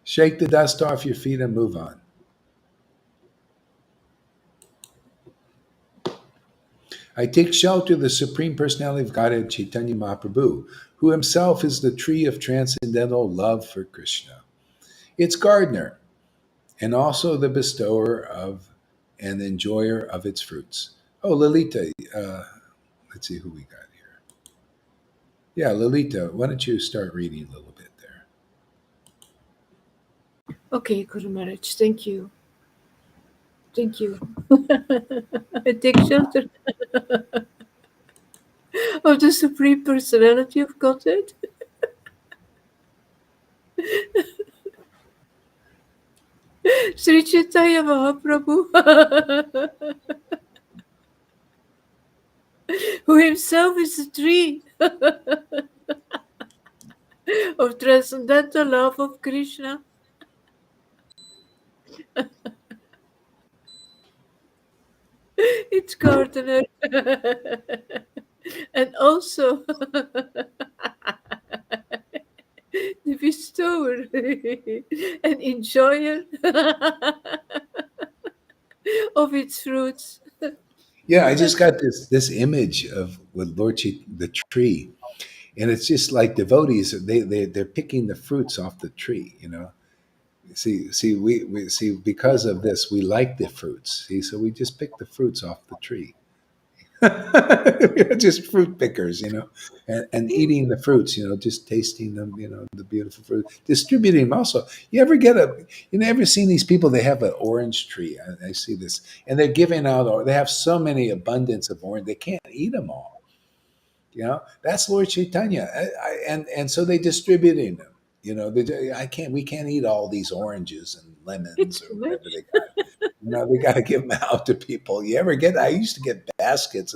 Shake the dust off your feet and move on. I take shelter of the Supreme Personality of Godhead, Chaitanya Mahaprabhu, who himself is the tree of transcendental love for Krishna, its gardener, and also the bestower of and enjoyer of its fruits. Oh, Lalita, let's see who we got here. Yeah, Lalita, why don't you start reading a little bit there? Okay, Guru Maharaj, thank you. Thank you. I take shelter of the Supreme Personality of Godhead. Sri Chaitanya Mahaprabhu, who himself is the tree of transcendental love of Krishna. Its gardener. And also the bestower and enjoyer of its fruits. Yeah, I just got this image of with the tree, and it's just like devotees. They're picking the fruits off the tree. See, we see because of this, we like the fruits. See, so we just pick the fruits off the tree. We're just fruit pickers, and eating the fruits, just tasting them, the beautiful fruit, distributing them also. You ever seen these people? They have an orange tree. I see this, and they're giving out, or they have so many abundance of orange, they can't eat them all. That's Lord Chaitanya, and so they distributing them. We can't eat all these oranges and It's lemons or too whatever much. they got. They got to give them out to people. You ever get? I used to get baskets.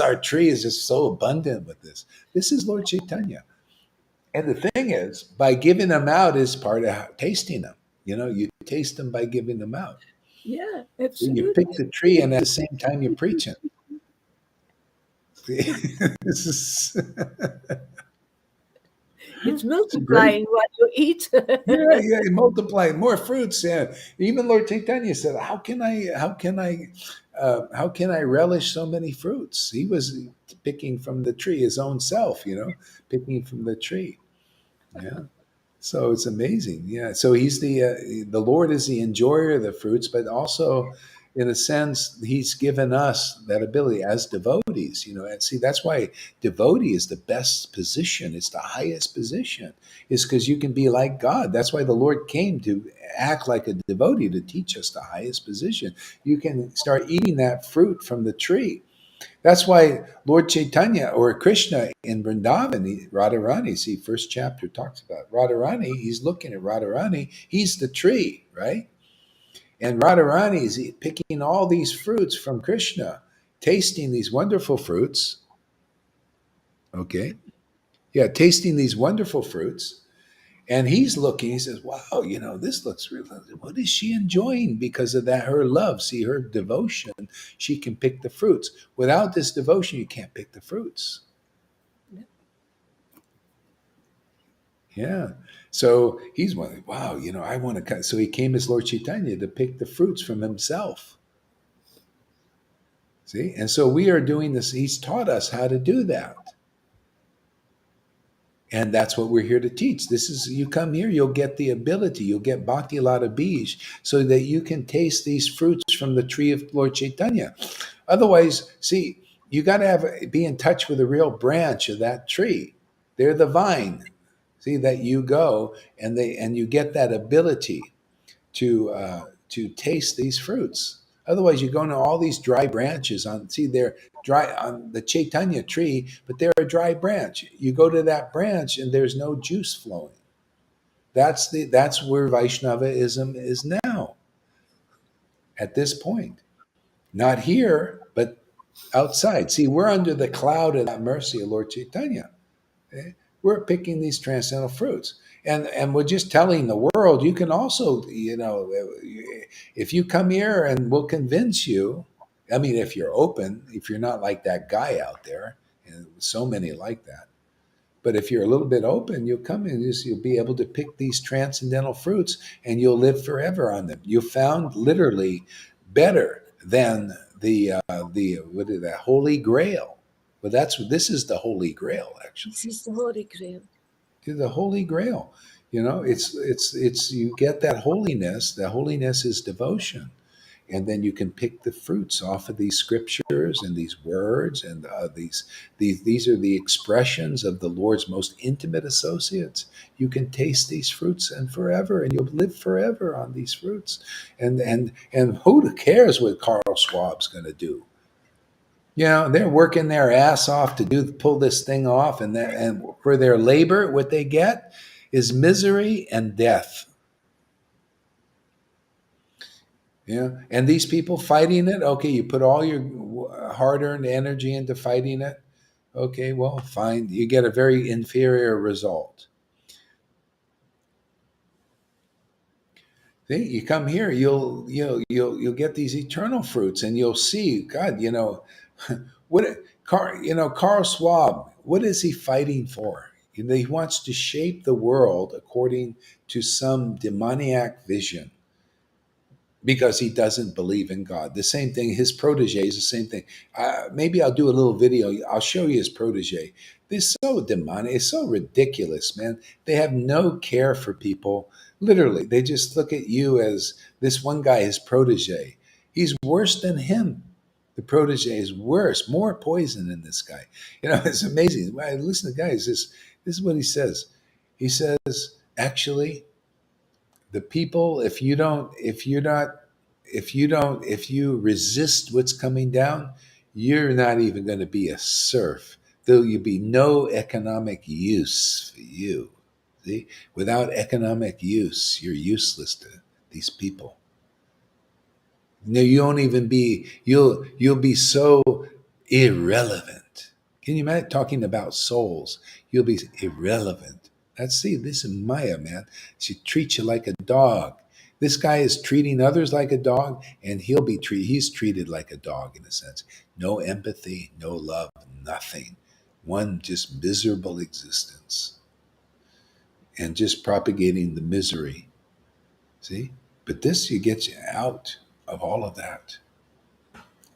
Our tree is just so abundant with this. This is Lord Chaitanya, and the thing is, by giving them out is part of tasting them. You taste them by giving them out. Yeah, You absolutely. pick the tree, and at the same time, you're preaching. This is It's it's great. multiplying what you eat. Yeah, multiply more fruits. Yeah, even Lord Caitanya said, how can I relish so many fruits?" He was picking from the tree, his own self, picking from the tree. Yeah. So it's amazing. Yeah. So he's the Lord is the enjoyer of the fruits, but also, in a sense, he's given us that ability as devotees. And see, that's why devotee is the best position. It's the highest position. Is because you can be like God. That's why the Lord came to act like a devotee to teach us the highest position. You can start eating that fruit from the tree. That's why Lord Chaitanya or Krishna in Vrindavan, Radharani, see, first chapter talks about Radharani. He's looking at Radharani. He's the tree, right? And Radharani is picking all these fruits from Krishna, tasting these wonderful fruits. Okay. Yeah, tasting these wonderful fruits. And he's looking, he says, wow, this looks really, what is she enjoying because of that? Her love, see, her devotion, she can pick the fruits. Without this devotion, you can't pick the fruits. Yeah. So he's wondering, wow, I want to cut. So he came as Lord Caitanya to pick the fruits from himself. See? And so we are doing this. He's taught us how to do that. And that's what we're here to teach. This is, you come here, you'll get the ability, you'll get Bhakti Lata Bij, so that you can taste these fruits from the tree of Lord Caitanya. Otherwise, see, you got to be in touch with the real branch of that tree. They're the vine. See, that you go and you get that ability to taste these fruits. Otherwise, you go into all these dry branches on. See, they're dry on the Chaitanya tree, but they're a dry branch. You go to that branch, and there's no juice flowing. That's where Vaishnavism is now. At this point, not here, but outside. See, we're under the cloud of that mercy of Lord Chaitanya. Okay? We're picking these transcendental fruits. And we're just telling the world, you can also, if you come here and we'll convince you, I mean, if you're open, if you're not like that guy out there, and so many like that, but if you're a little bit open, you'll come in, you'll be able to pick these transcendental fruits and you'll live forever on them. You found literally better than the what is that, Holy Grail. But this is the Holy Grail, actually. This is the Holy Grail. The Holy Grail. It's you get that holiness. The holiness is devotion, and then you can pick the fruits off of these scriptures and these words, and these are the expressions of the Lord's most intimate associates. You can taste these fruits and forever, and you'll live forever on these fruits. And who cares what Carl Schwab's going to do? They're working their ass off to pull this thing off, and for their labor, what they get is misery and death. And these people fighting it. Okay, you put all your hard-earned energy into fighting it. Okay, well, fine. You get a very inferior result. See, you come here, you'll get these eternal fruits, and you'll see, God, what Carl Schwab, what is he fighting for? He wants to shape the world according to some demoniac vision because he doesn't believe in God. The same thing, his protege is the same thing. Maybe I'll do a little video. I'll show you his protege. They're so demonic. It's so ridiculous, man. They have no care for people. Literally, they just look at you as this one guy, his protege. He's worse than him. The protege is worse, more poison than this guy. It's amazing. When I listen to guys, this is what he says. He says, actually, the people, if you resist what's coming down, you're not even going to be a serf. There'll be no economic use for you. See, without economic use, you're useless to these people. No, you won't even be. You'll be so irrelevant. Can you imagine talking about souls? You'll be irrelevant. This is Maya, man. She treats you like a dog. This guy is treating others like a dog, and he's treated like a dog in a sense. No empathy, no love, nothing. One just miserable existence. And just propagating the misery. See? But this, you get you out of all of that.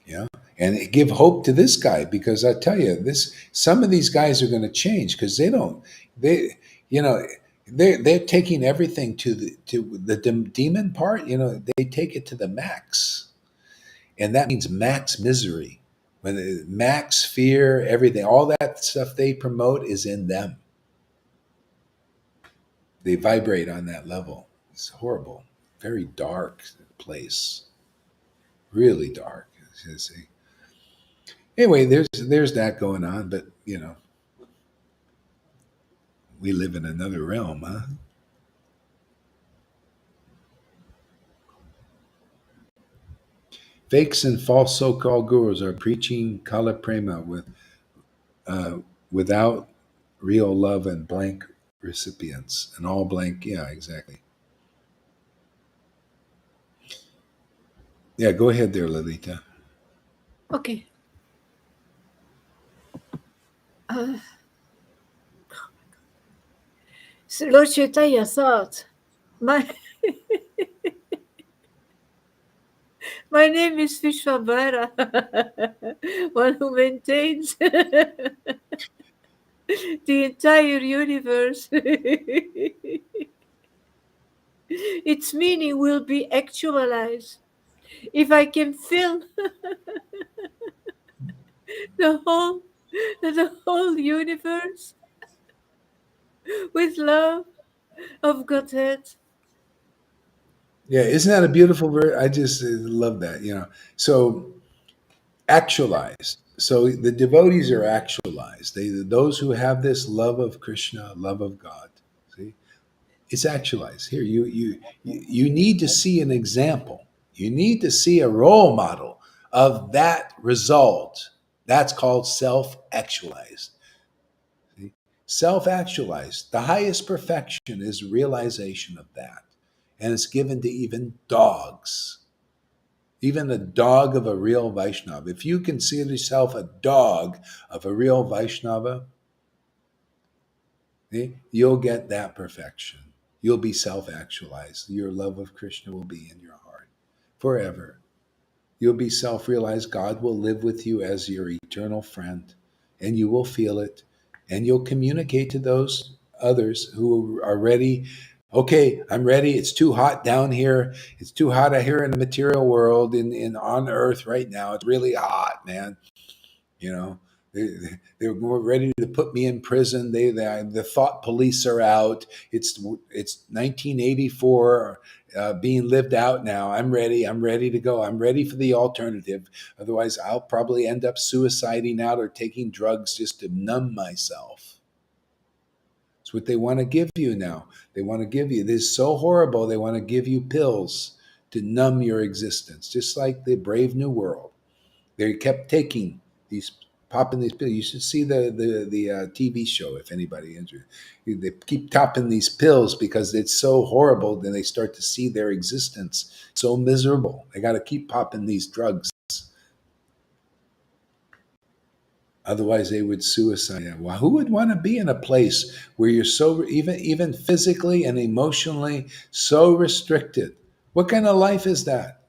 Yeah. And give hope to this guy, because I tell you, some of these guys are going to change because they're taking everything to the demon part. They take it to the max, and that means max misery, max fear, everything, all that stuff they promote is in them. They vibrate on that level. It's horrible, very dark place, really dark. Anyway, there's that going on, but we live in another realm, huh? Fakes and false so-called gurus are preaching kala prema without real love and blank recipients, and all blank. Yeah, exactly. Yeah, go ahead there, Lalita. Okay. Uh, so Lord Chaitanya thought, my my name is Vishwambara, one who maintains the entire universe. Its meaning will be actualized if I can fill the whole the whole universe with love of Godhead. Yeah, isn't that a beautiful word? I just love that. So actualized. So the devotees are actualized. Those who have this love of Krishna, love of God. See, it's actualized here. You need to see an example. You need to see a role model of that result. That's called self-actualized. Self-actualized. The highest perfection is realization of that, and it's given to even dogs. Even a dog of a real Vaishnava. If you consider yourself a dog of a real Vaishnava, you'll get that perfection. You'll be self actualized. Your love of Krishna will be in your heart forever. You'll be self realized. God will live with you as your eternal friend, and you will feel it. And you'll communicate to those others who are ready. Okay, I'm ready. It's too hot down here. It's too hot out here in the material world, in on earth right now. It's really hot, man. You know, they're more ready to put me in prison. The thought police are out. It's 1984 being lived out now. I'm ready. I'm ready to go. I'm ready for the alternative. Otherwise, I'll probably end up suiciding out or taking drugs just to numb myself. It's what they want to give you now. They want to give you this is so horrible. They want to give you pills to numb your existence, just like the Brave New World. They kept taking these, popping these pills. You should see the TV show if anybody interested. They keep topping these pills because it's so horrible. Then they start to see their existence so miserable. They got to keep popping these drugs. Otherwise, they would suicide. Well, who would want to be in a place where you're so even physically and emotionally so restricted? What kind of life is that?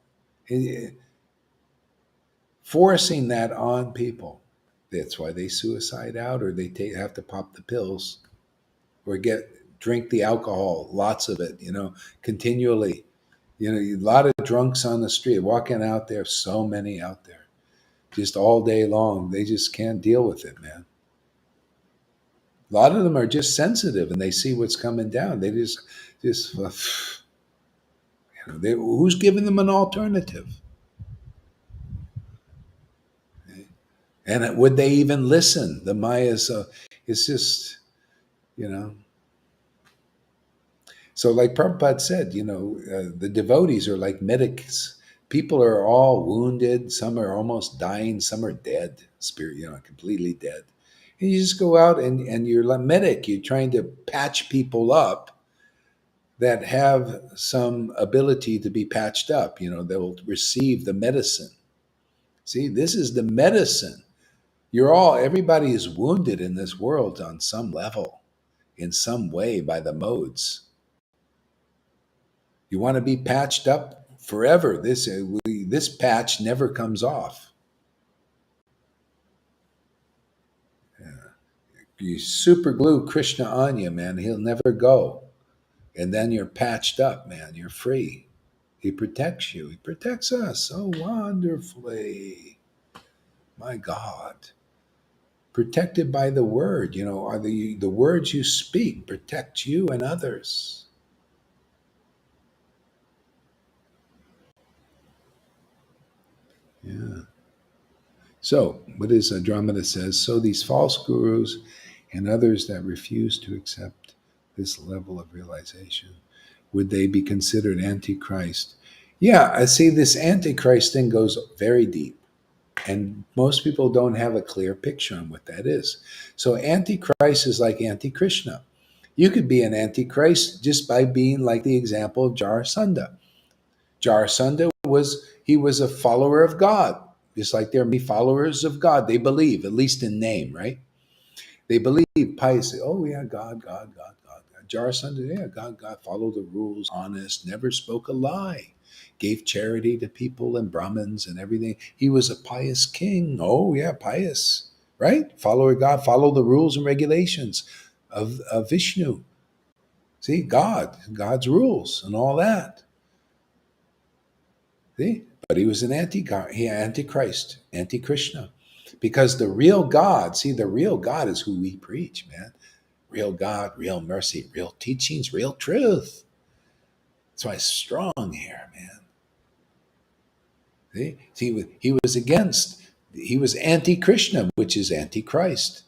Forcing that on people. That's why they suicide out, or they have to pop the pills, or drink the alcohol, lots of it, continually. A lot of drunks on the street walking out there. So many out there, just all day long. They just can't deal with it, man. A lot of them are just sensitive, and they see what's coming down. They just who's giving them an alternative? And would they even listen? The Mayas, it's just, you know. So, like Prabhupada said, the devotees are like medics. People are all wounded. Some are almost dying. Some are dead, completely dead. And you just go out and you're like medic. You're trying to patch people up that have some ability to be patched up. They'll receive the medicine. See, this is the medicine. Everybody is wounded in this world on some level, in some way by the modes. You want to be patched up forever. This patch never comes off. Yeah. You super glue Krishna on you, man. He'll never go. And then you're patched up, man. You're free. He protects you. He protects us so wonderfully. My God. Protected by the word. Are the words you speak protect you and others. Yeah. So, what is Andromeda says, so these false gurus and others that refuse to accept this level of realization, would they be considered antichrist? Yeah, I see this antichrist thing goes very deep. And most people don't have a clear picture on what that is. So antichrist is like anti-Krishna. You could be an antichrist just by being like the example of Jarasandha. Jarasandha was a follower of God, just like there are many followers of God. They believe, at least in name, right? They believe piously. Oh yeah, God, God, God, God, God. Jarasandha, yeah, God, God, followed the rules, honest, never spoke a lie, gave charity to people and Brahmins and everything. He was a pious king. Oh yeah, pious, right? Follower of God, follow the rules and regulations of Vishnu. See, God's rules and all that. See? But he was an antichrist, anti-Krishna. Because the real God, see, the real God is who we preach, man. Real God, real mercy, real teachings, real truth. That's why it's strong here, man. See? He was anti-Krishna, which is anti-Christ.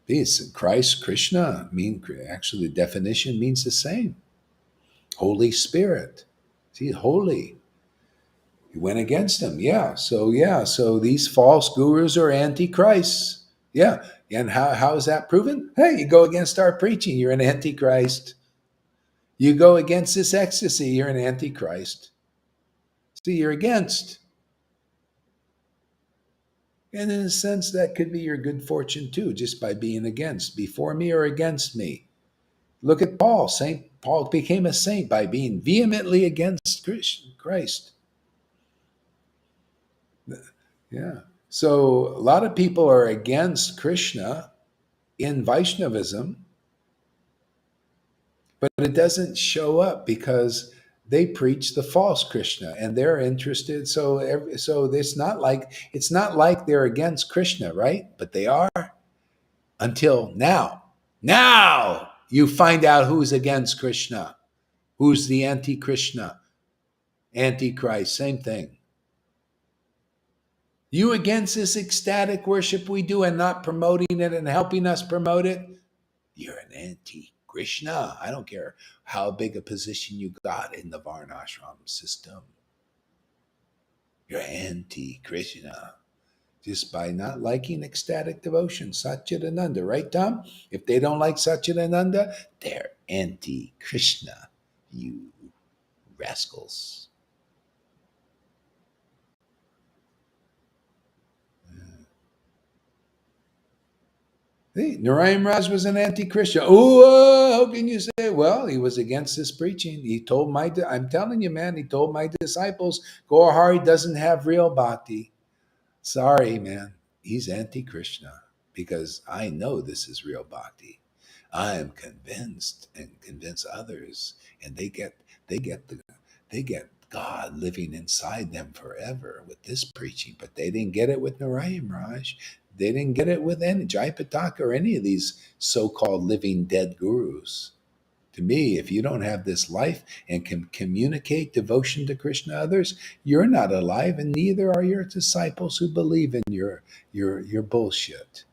See, Christ, Krishna, actually the definition means the same. Holy Spirit. See, holy. He went against them. So these false gurus are antichrists. Yeah. And how is that proven? Hey, you go against our preaching, you're an antichrist. You go against this ecstasy, you're an antichrist. See, you're against. And in a sense, that could be your good fortune too, just by being against, before me or against me. Look at Paul. Saint Paul became a saint by being vehemently against Christ. Yeah. So a lot of people are against Krishna in Vaishnavism, but it doesn't show up because they preach the false Krishna and they're interested. So it's not like they're against Krishna, right? But they are until now. Now you find out who's against Krishna, who's the anti-Krishna, antichrist, same thing. You against this ecstatic worship we do and not promoting it and helping us promote it? You're an anti-Krishna. I don't care how big a position you got in the Varnashram system. You're anti-Krishna. Just by not liking ecstatic devotion, Satchidananda, right, Tom? If they don't like Satchidananda, they're anti-Krishna, you rascals. See, Narayan Raj was an anti-Christian. Oh, how can you say? Well, he was against this preaching. He told I'm telling you, man, he told my disciples, Gaurahari doesn't have real bhakti. Sorry, man. He's anti-Krishna because I know this is real bhakti. I am convinced and convince others, and they get the they get God living inside them forever with this preaching, but they didn't get it with Narayan Raj. They didn't get it with any Jayapataka or any of these so-called living dead gurus. To me, if you don't have this life and can communicate devotion to Krishna others, you're not alive, and neither are your disciples who believe in your bullshit.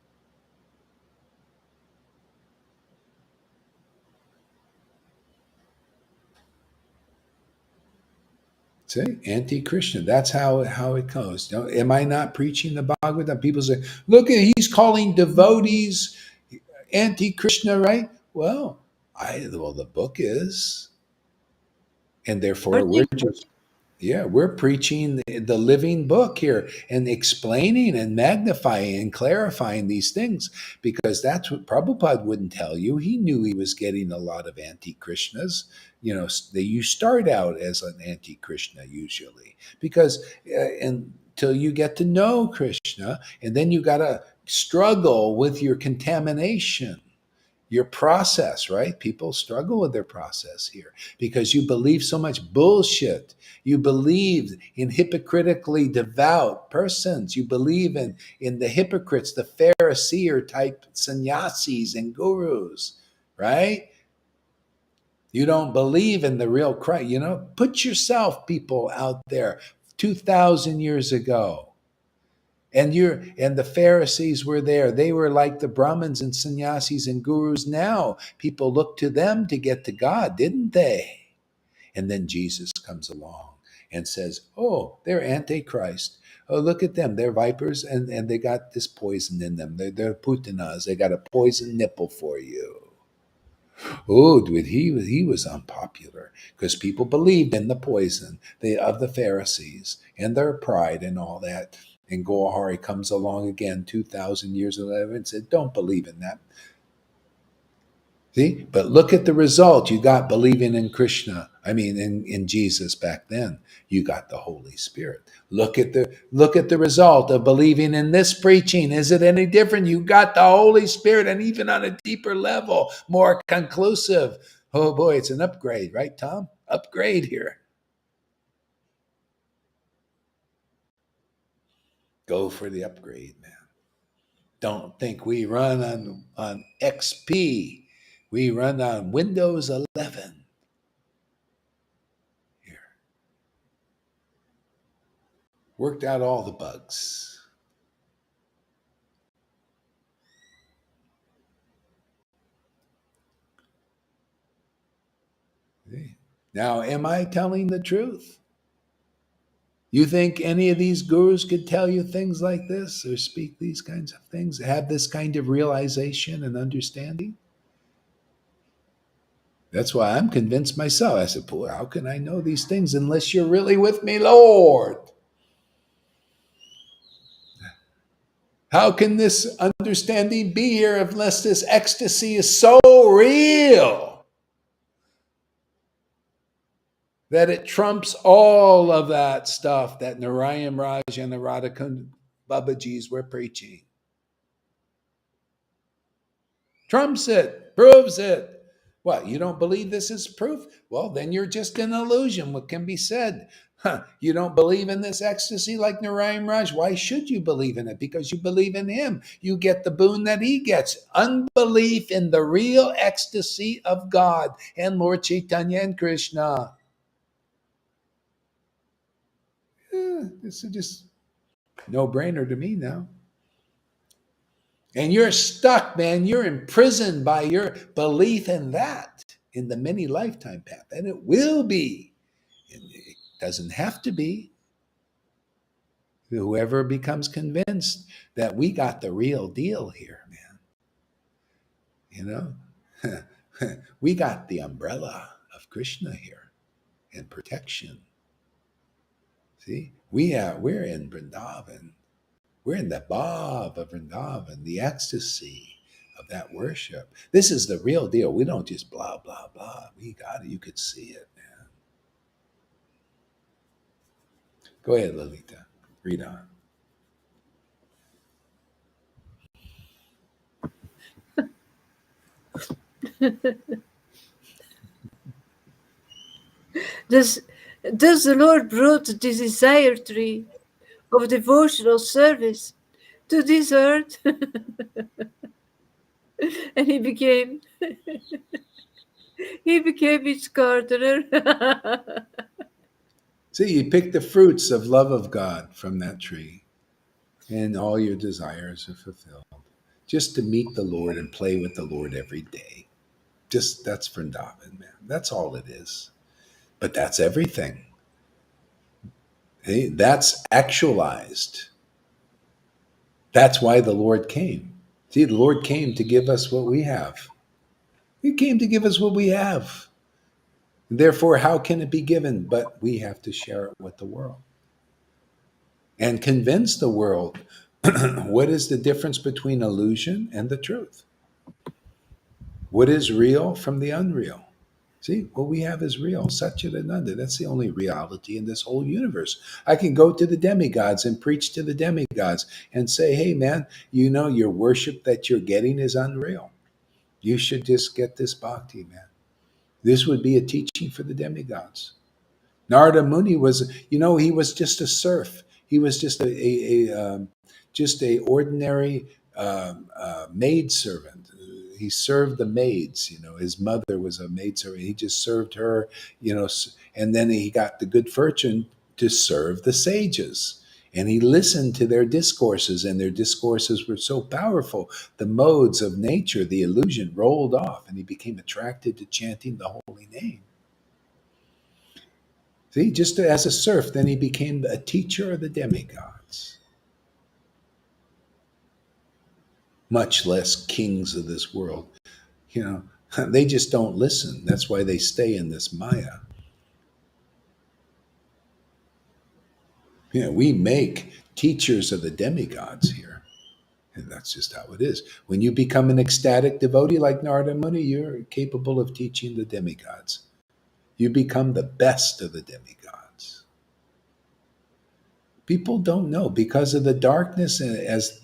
See, anti-Krishna. That's how it goes. Am I not preaching the Bhagavatam? People say, "Look at he's calling devotees anti-Krishna," right? Well, the book is, and therefore we're preaching the living book here and explaining and magnifying and clarifying these things because that's what Prabhupada wouldn't tell you. He knew he was getting a lot of anti-Krishnas. You start out as an anti-Krishna usually because until you get to know Krishna, and then you got to struggle with your contamination, your process, right? People struggle with their process here because you believe so much bullshit. You believe in hypocritically devout persons. You believe in the hypocrites, the Pharisee type sannyasis and gurus, right? You don't believe in the real Christ. Put yourself, people out there 2,000 years ago. And the Pharisees were there. They were like the Brahmins and sannyasis and gurus now. People looked to them to get to God, didn't they? And then Jesus comes along and says, "Oh, they're antichrist. Oh, look at them. They're vipers and they got this poison in them. They're putanas. They got a poison nipple for you." Oh, dude, he was unpopular because people believed in the poison of the Pharisees and their pride and all that. And Gohari comes along again 2,000 years later and said, "Don't believe in that." See, but look at the result. You got believing in Krishna. I mean, in Jesus back then. You got the Holy Spirit. Look at the result of believing in this preaching. Is it any different? You got the Holy Spirit, and even on a deeper level, more conclusive. Oh boy, it's an upgrade, right, Tom? Upgrade here. Go for the upgrade, man. Don't think we run on XP. We run on Windows 11. Here. Worked out all the bugs. See? Now, am I telling the truth? You think any of these gurus could tell you things like this or speak these kinds of things, have this kind of realization and understanding? That's why I'm convinced myself. I said, boy, how can I know these things unless you're really with me, Lord? How can this understanding be here unless this ecstasy is so real that it trumps all of that stuff that Narayan Raj and the Radhakund Babajis were preaching? Trumps it, proves it. What, you don't believe this is proof? Well, then you're just an illusion. What can be said? Huh, you don't believe in this ecstasy like Narayan Raj? Why should you believe in it? Because you believe in him. You get the boon that he gets. Unbelief in the real ecstasy of God and Lord Caitanya and Krishna. This is just no-brainer to me now. And you're stuck, man. You're imprisoned by your belief in that, in the many lifetime path. And it will be. And it doesn't have to be. Whoever becomes convinced that we got the real deal here, man. You know, we got the umbrella of Krishna here and protection. See, we're in Vrindavan. We're in the bhav of Vrindavan, the ecstasy of that worship. This is the real deal. We don't just blah, blah, blah. We got it. You could see it, man. Go ahead, Lalita. Read on. Thus, the Lord brought the desire tree of devotional service to this earth, and he became its gardener. See, you pick the fruits of love of God from that tree, and all your desires are fulfilled. Just to meet the Lord and play with the Lord every day. Just that's Vrindavan, man. That's all it is. But that's everything. Hey, that's actualized. That's why the Lord came. See, the Lord came to give us what we have. He came to give us what we have. Therefore, how can it be given? But we have to share it with the world and convince the world what is the difference between illusion and the truth? What is real from the unreal? See, what we have is real. Satchidananda. That's the only reality in this whole universe. I can go to the demigods and preach to the demigods and say, hey, man, your worship that you're getting is unreal. You should just get this bhakti, man. This would be a teaching for the demigods. Narada Muni was, he was just a serf. He was just a ordinary maid servant. He served the maids. His mother was a maid servant. He just served her. And then he got the good fortune to serve the sages. And he listened to their discourses, and their discourses were so powerful. The modes of nature, the illusion rolled off, and he became attracted to chanting the holy name. See, just as a serf, then he became a teacher of the demigods, much less kings of this world. They just don't listen. That's why they stay in this Maya. We make teachers of the demigods here. And that's just how it is. When you become an ecstatic devotee like Narada Muni, you're capable of teaching the demigods. You become the best of the demigods. People don't know because of the darkness as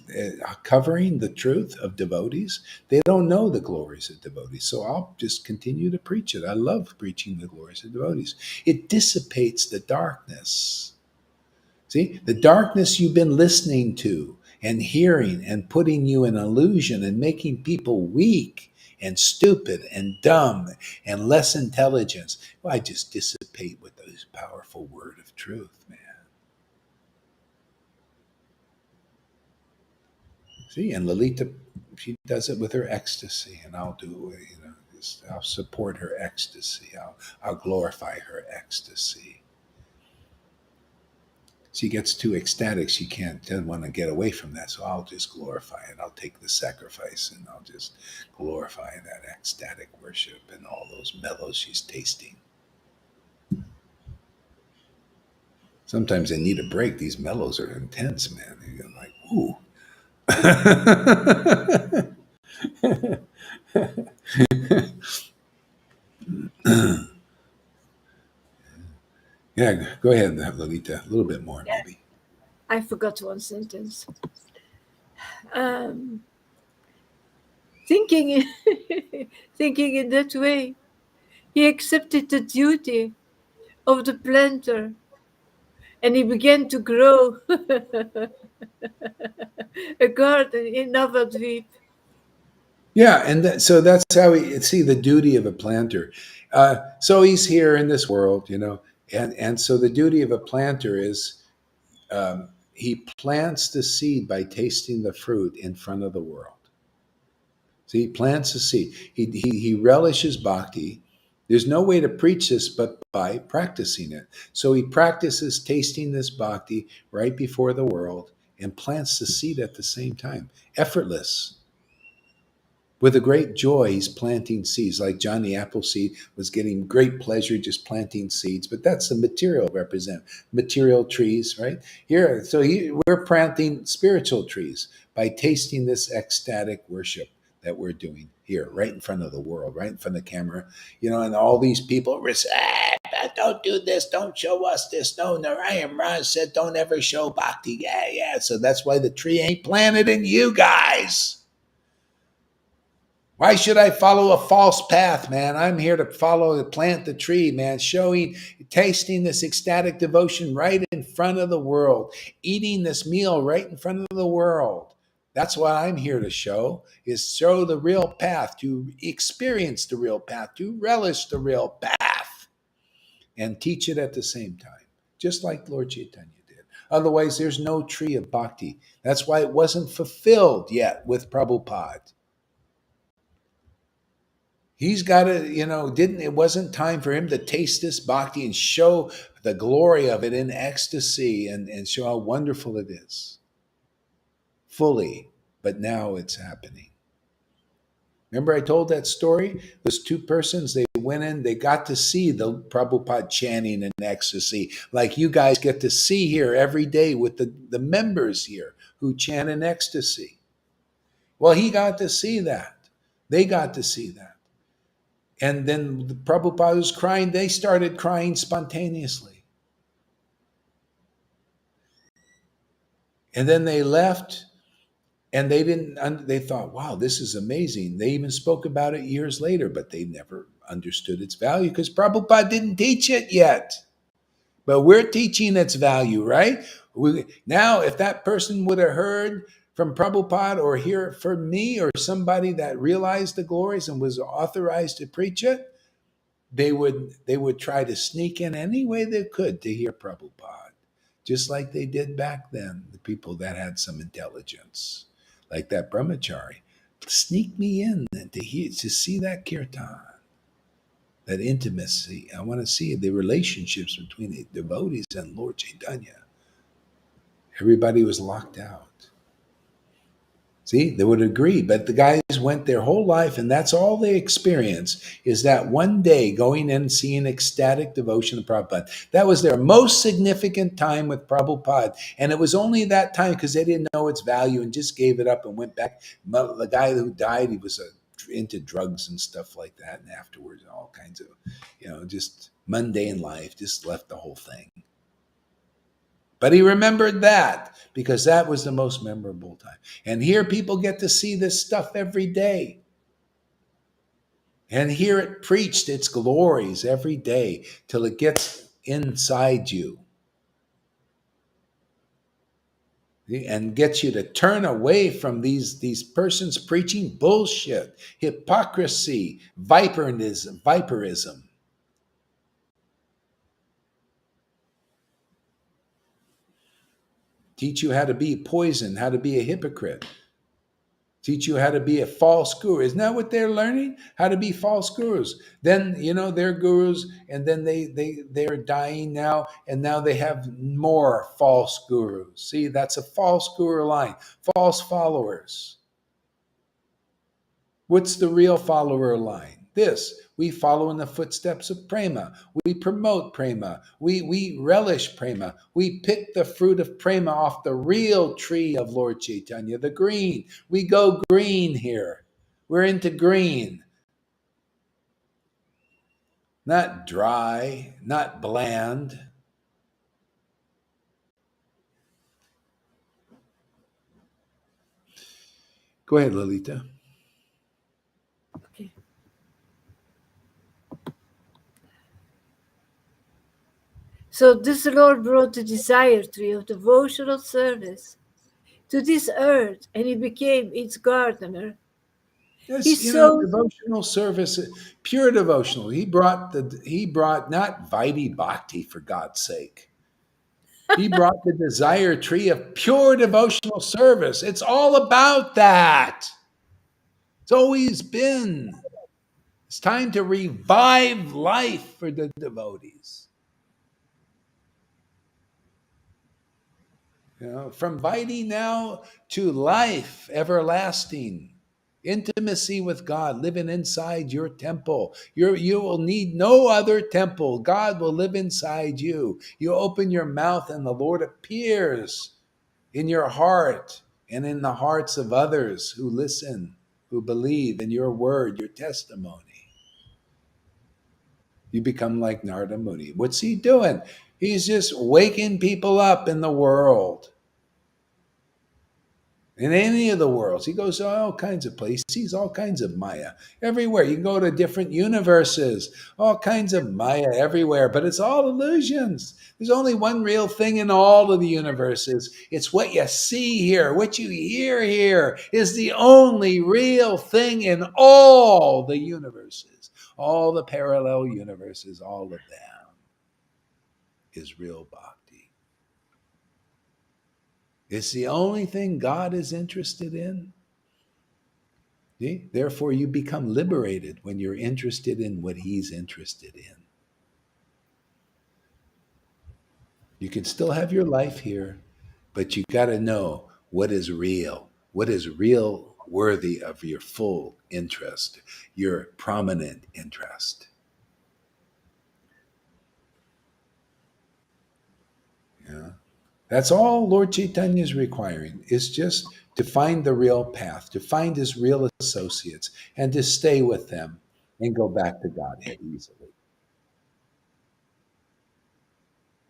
covering the truth of devotees. They don't know the glories of devotees. So I'll just continue to preach it. I love preaching the glories of devotees. It dissipates the darkness. See, the darkness you've been listening to and hearing and putting you in illusion and making people weak and stupid and dumb and less intelligence. Well, I just dissipate with those powerful word of truth, man. See, and Lalita, she does it with her ecstasy, and I'll do it. I'll support her ecstasy. I'll glorify her ecstasy. She gets too ecstatic. She doesn't want to get away from that. So I'll just glorify it. I'll take the sacrifice and I'll just glorify that ecstatic worship and all those mellows she's tasting. Sometimes they need a break. These mellows are intense, man. You're like, ooh. Yeah, go ahead, Lolita. A little bit more, maybe. I forgot one sentence. Um, thinking, thinking in that way, he accepted the duty of the planter, and he began to grow a garden in Navadvip. Yeah, and so that's how we see the duty of a planter. So he's here in this world, and so the duty of a planter is he plants the seed by tasting the fruit in front of the world. So he plants the seed. He relishes bhakti. There's no way to preach this but by practicing it. So he practices tasting this bhakti right before the world and plants the seed at the same time. Effortless. With a great joy, he's planting seeds. Like Johnny Appleseed was getting great pleasure just planting seeds. But that's the material represent material trees, right? Here, so we're planting spiritual trees by tasting this ecstatic worship that we're doing here, right in front of the world, right in front of the camera, and all these people were saying, don't do this, don't show us this. No, Narayan Raj said, don't ever show bhakti. Yeah, yeah. So that's why the tree ain't planted in you guys. Why should I follow a false path, man? I'm here to plant the tree, man, tasting this ecstatic devotion right in front of the world, eating this meal right in front of the world. That's what I'm here to show, is show the real path, to experience the real path, to relish the real path, and teach it at the same time, just like Lord Caitanya did. Otherwise, there's no tree of bhakti. That's why it wasn't fulfilled yet with Prabhupada. He's got to, it wasn't time for him to taste this bhakti and show the glory of it in ecstasy and show how wonderful it is fully. But now it's happening. Remember I told that story? Those two persons, they went in, they got to see the Prabhupada chanting in ecstasy, like you guys get to see here every day with the members here who chant in ecstasy. Well, he got to see that. They got to see that. And then the Prabhupada was crying. They started crying spontaneously. And then they left and they thought, wow, this is amazing. They even spoke about it years later, but they never understood its value because Prabhupada didn't teach it yet. But we're teaching its value, right? Now, if that person would have heard from Prabhupada or hear it from me or somebody that realized the glories and was authorized to preach it, they would try to sneak in any way they could to hear Prabhupada, just like they did back then, the people that had some intelligence, like that brahmachari. Sneak me in to see that kirtan, that intimacy. I want to see the relationships between the devotees and Lord Caitanya. Everybody was locked out. See, they would agree. But the guys went their whole life, and that's all they experience is that one day going in and seeing ecstatic devotion to Prabhupada. That was their most significant time with Prabhupada. And it was only that time because they didn't know its value and just gave it up and went back. The guy who died, he was into drugs and stuff like that. And afterwards, all kinds of, just mundane life, just left the whole thing. But he remembered that because that was the most memorable time. And here people get to see this stuff every day and hear it preached, its glories every day till it gets inside you and gets you to turn away from these persons preaching bullshit, hypocrisy, viperism. Teach you how to be poison, how to be a hypocrite. Teach you how to be a false guru. Isn't that what they're learning? How to be false gurus. Then, they're gurus, and then they're dying now, and now they have more false gurus. See, that's a false guru line. False followers. What's the real follower line? This. We follow in the footsteps of prema. We promote prema. We relish prema. We pick the fruit of prema off the real tree of Lord Caitanya, the green. We go green here. We're into green. Not dry, not bland. Go ahead, Lalita. Okay. So this Lord brought the desire tree of devotional service to this earth, and he became its gardener. He Yes, sowed devotional service, pure devotional. He brought not Vaidhi Bhakti, for God's sake. He brought the desire tree of pure devotional service. It's all about that. It's always been. It's time to revive life for the devotees. From Vaidhi now to life everlasting. Intimacy with God, living inside your temple. You will need no other temple. God will live inside you. You open your mouth and the Lord appears in your heart and in the hearts of others who listen, who believe in your word, your testimony. You become like Narada Muni. What's he doing? He's just waking people up in the world. In any of the worlds. He goes to all kinds of places. He sees all kinds of Maya everywhere. You can go to different universes, all kinds of Maya everywhere, but it's all illusions. There's only one real thing in all of the universes. It's what you see here, what you hear here is the only real thing in all the universes. All the parallel universes, all of them is real bhakti. It's the only thing God is interested in. See? Therefore, you become liberated when you're interested in what He's interested in. You can still have your life here, but you got to know what is real worthy of your full interest, your prominent interest. Yeah. That's all Lord Chaitanya is requiring, is just to find the real path, to find his real associates, and to stay with them and go back to Godhead easily.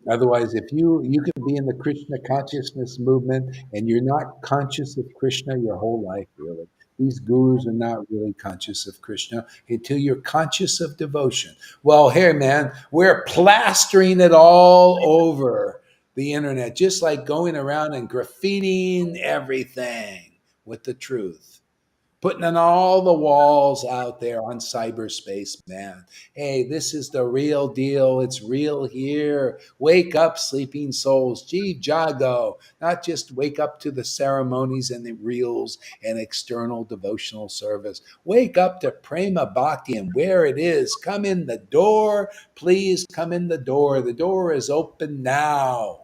Otherwise, if you can be in the Krishna consciousness movement and you're not conscious of Krishna your whole life, really. These gurus are not really conscious of Krishna until you're conscious of devotion. Well, here, man, we're plastering it all over the internet, just like going around and graffitiing everything with the truth. Putting on all the walls out there on cyberspace, man. Hey, this is the real deal. It's real here. Wake up, sleeping souls. Gee, Jago. Not just wake up to the ceremonies and the reels and external devotional service. Wake up to Prema Bhakti and where it is. Come in the door. Please come in the door. The door is open now.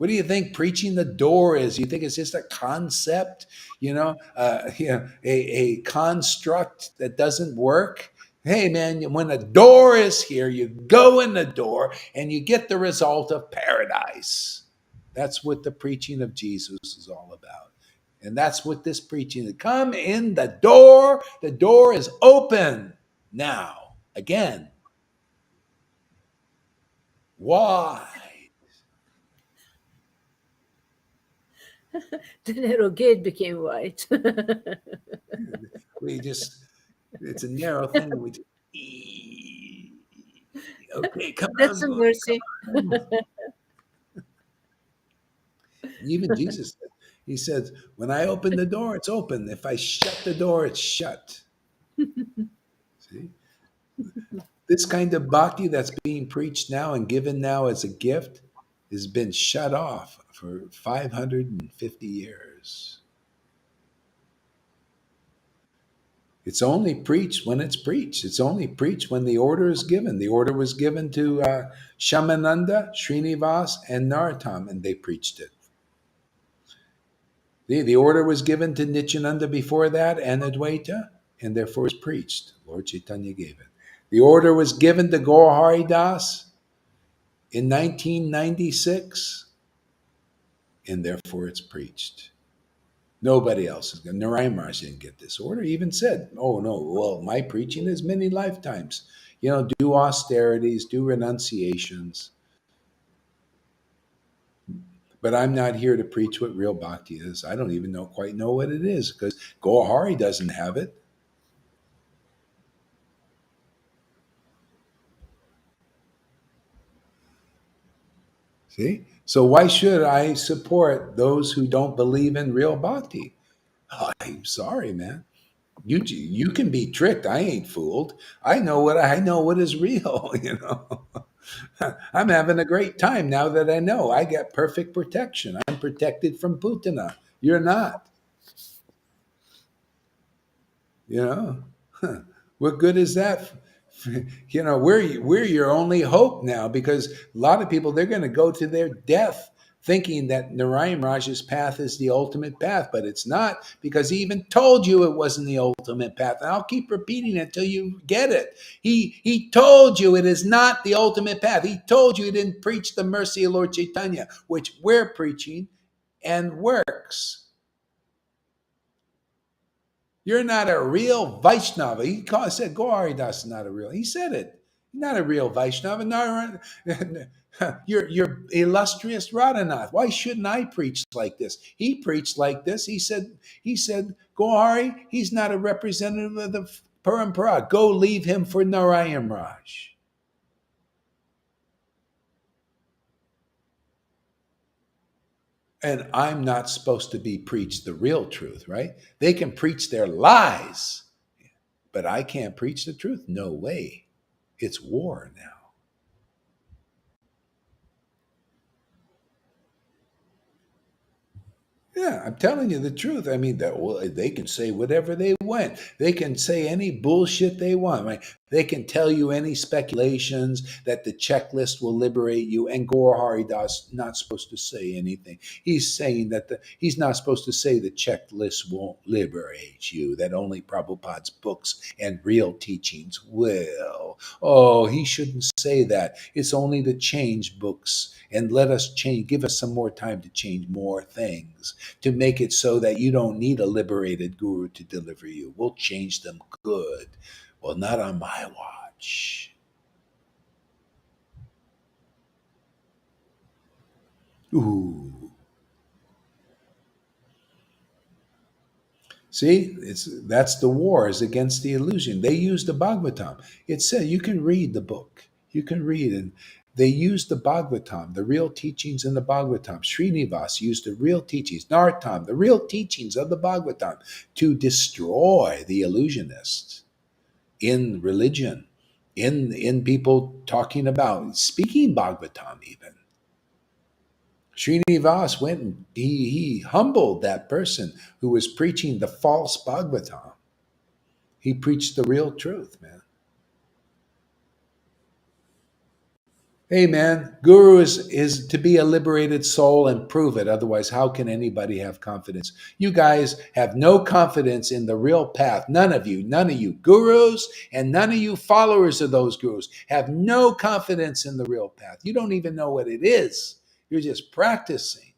What do you think preaching the door is? You think it's just a concept, a construct that doesn't work? Hey, man, when a door is here, you go in the door and you get the result of paradise. That's what the preaching of Jesus is all about. And that's what this preaching is. Come in the door. The door is open now. Again. Why? The narrow gate became wide. We just, it's a narrow thing. We just, okay, come That's on, a Lord, mercy. come on. And even Jesus said, he says, when I open the door, it's open. If I shut the door, it's shut. See? This kind of bhakti that's being preached now and given now as a gift has been shut off for 550 years. It's only preached when it's preached. It's only preached when the order is given. The order was given to Shamananda, Srinivas, and Narottam, and they preached it. The order was given to Nityananda before that and Advaita, and therefore it's preached. Lord Caitanya gave it. The order was given to Gaur Hari Das in 1996, and therefore it's preached. Nobody else is going. Narayan Maharaj didn't get this order. He even said, "Oh no, well, my preaching is many lifetimes. Do austerities, do renunciations, but I'm not here to preach what real bhakti is. I don't even quite know what it is because Gohari doesn't have it." See, so why should I support those who don't believe in real bhakti? Oh, I'm sorry, man. You can be tricked. I ain't fooled. I know what is real. I'm having a great time now that I know I get perfect protection. I'm protected from Putana. You're not. You know, what good is that? We're your only hope now because a lot of people they're going to go to their death thinking that Narayan Raj's path is the ultimate path, but it's not because he even told you it wasn't the ultimate path. And I'll keep repeating it until you get it. He told you it is not the ultimate path. He told you he didn't preach the mercy of Lord Caitanya, which we're preaching and works. You're not a real Vaishnava. Said Gauridas is not a real. He said it. Not a real Vaishnava. You're illustrious Radhanath. Why shouldn't I preach like this? He preached like this. He said Gauri, he's not a representative of the Parampara. Go leave him for Narayan Raj. And I'm not supposed to be preached the real truth, right? They can preach their lies, but I can't preach the truth. No way. It's war now. Yeah, I'm telling you the truth. I mean, they can say whatever they want. They can say any bullshit they want. Right? They can tell you any speculations that the checklist will liberate you. And Gaur Haridas not supposed to say anything. He's saying that he's not supposed to say the checklist won't liberate you. That only Prabhupada's books and real teachings will. Oh, he shouldn't say that. It's only the change books, and let us change. Give us some more time to change more things to make it so that you don't need a liberated guru to deliver you. We'll change them good. Well, not on my watch. Ooh. See, that's the war is against the illusion. They use the Bhagavatam. It said you can read the book. You can read, and they use the Bhagavatam, the real teachings in the Bhagavatam. Srinivas used the real teachings, Narottam, the real teachings of the Bhagavatam to destroy the illusionists in religion, in people talking about speaking Bhagavatam even. Srinivas went and he humbled that person who was preaching the false Bhagavatam. He preached the real truth, man. Hey man, guru is to be a liberated soul and prove it. Otherwise, how can anybody have confidence? You guys have no confidence in the real path. None of you gurus and none of you followers of those gurus have no confidence in the real path. You don't even know what it is. You're just practicing.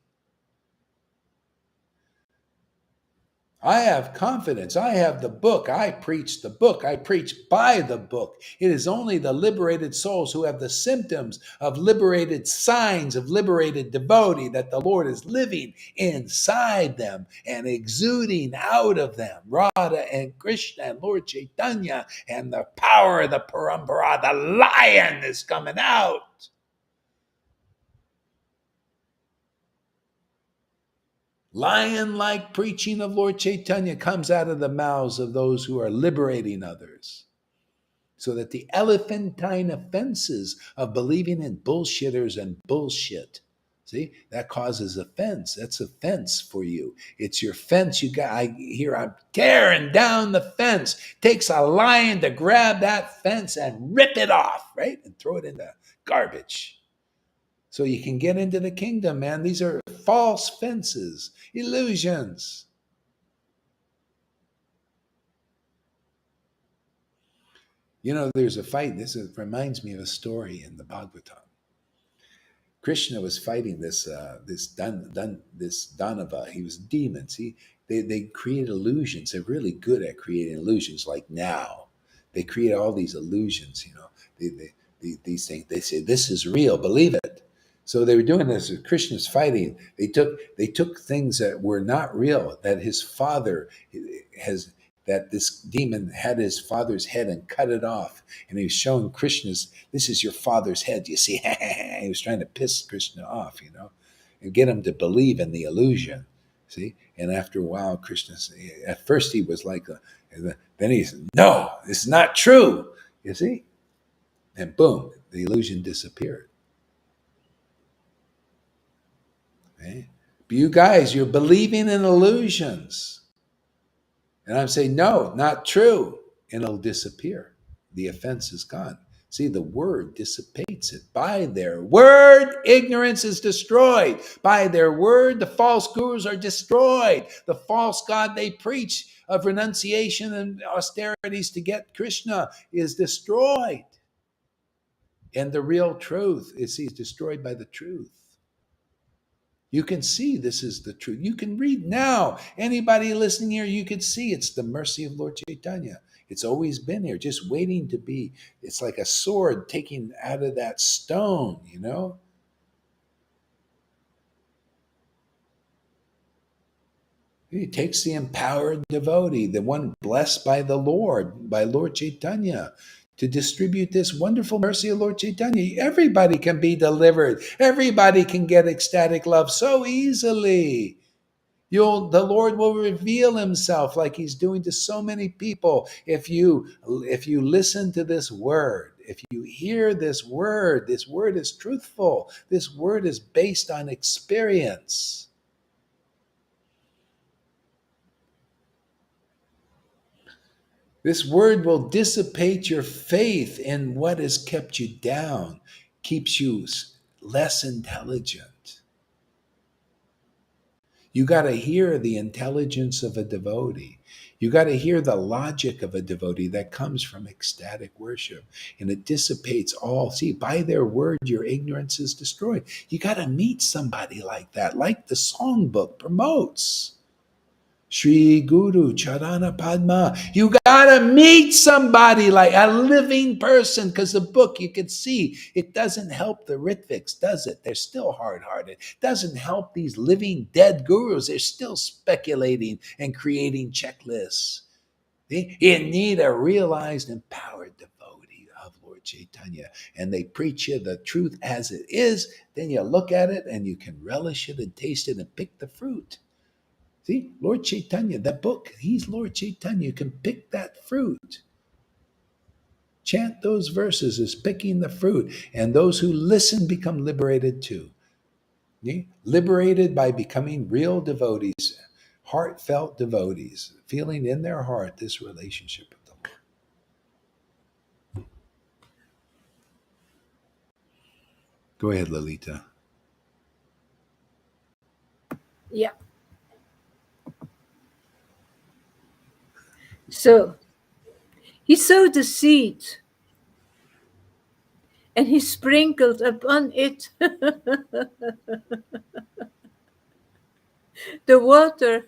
I have confidence. I have the book. I preach the book. I preach by the book. It is only the liberated souls who have the symptoms of liberated signs of liberated devotee that the Lord is living inside them and exuding out of them. Radha and Krishna and Lord Caitanya and the power of the parampara, the lion is coming out. Lion-like preaching of Lord Caitanya comes out of the mouths of those who are liberating others. So that the elephantine offenses of believing in bullshitters and bullshit, see, that causes offense. That's offense for you. It's your fence. I'm tearing down the fence. Takes a lion to grab that fence and rip it off, right? And throw it in the garbage. So you can get into the kingdom, man. These are false fences, illusions. You know, there's a fight. Reminds me of a story in the Bhagavatam. Krishna was fighting this Danava. He was demons. They created illusions. They're really good at creating illusions. Like now, they create all these illusions. You know, these things. They say this is real. Believe it. So they were doing this. Krishna's fighting. They took things that were not real. That his father has. That this demon had his father's head and cut it off, and he was showing Krishna's. This is your father's head. You see, he was trying to piss Krishna off, you know, and get him to believe in the illusion. See, and after a while, Krishna. At first, he was like, then he said, "No, it's not true." You see, and boom, the illusion disappeared. Okay? But you guys, you're believing in illusions. And I'm saying, no, not true. And it'll disappear. The offense is gone. See, the word dissipates it. By their word, ignorance is destroyed. By their word, the false gurus are destroyed. The false God they preach of renunciation and austerities to get Krishna is destroyed. And the real truth is he's destroyed by the truth. You can see this is the truth. You can read now. Anybody listening here, you can see it's the mercy of Lord Caitanya. It's always been here, just waiting to be. It's like a sword taking out of that stone, you know? He takes the empowered devotee, the one blessed by the Lord, by Lord Caitanya, to distribute this wonderful mercy of Lord Caitanya. Everybody can be delivered. Everybody can get ecstatic love so easily. The Lord will reveal himself like he's doing to so many people. If you listen to this word, if you hear this word is truthful. This word is based on experience. This word will dissipate your faith in what has kept you down, keeps you less intelligent. You got to hear the intelligence of a devotee. You got to hear the logic of a devotee that comes from ecstatic worship. And it dissipates all. See, by their word, your ignorance is destroyed. You got to meet somebody like that, like the songbook promotes. Shri Guru Charana Padma. You gotta meet somebody like a living person, because the book you can see it doesn't help the Ritviks, does it? They're still hard-hearted. Doesn't help these living dead gurus. They're still speculating and creating checklists. You need a realized, empowered devotee of Lord Caitanya, and they preach you the truth as it is. Then you look at it and you can relish it and taste it and pick the fruit. See, Lord Caitanya, that book, he's Lord Caitanya. You can pick that fruit. Chant those verses as picking the fruit. And those who listen become liberated too. See? Liberated by becoming real devotees, heartfelt devotees, feeling in their heart this relationship with the Lord. Go ahead, Lalita. Yeah. So he sowed the seed and he sprinkled upon it the water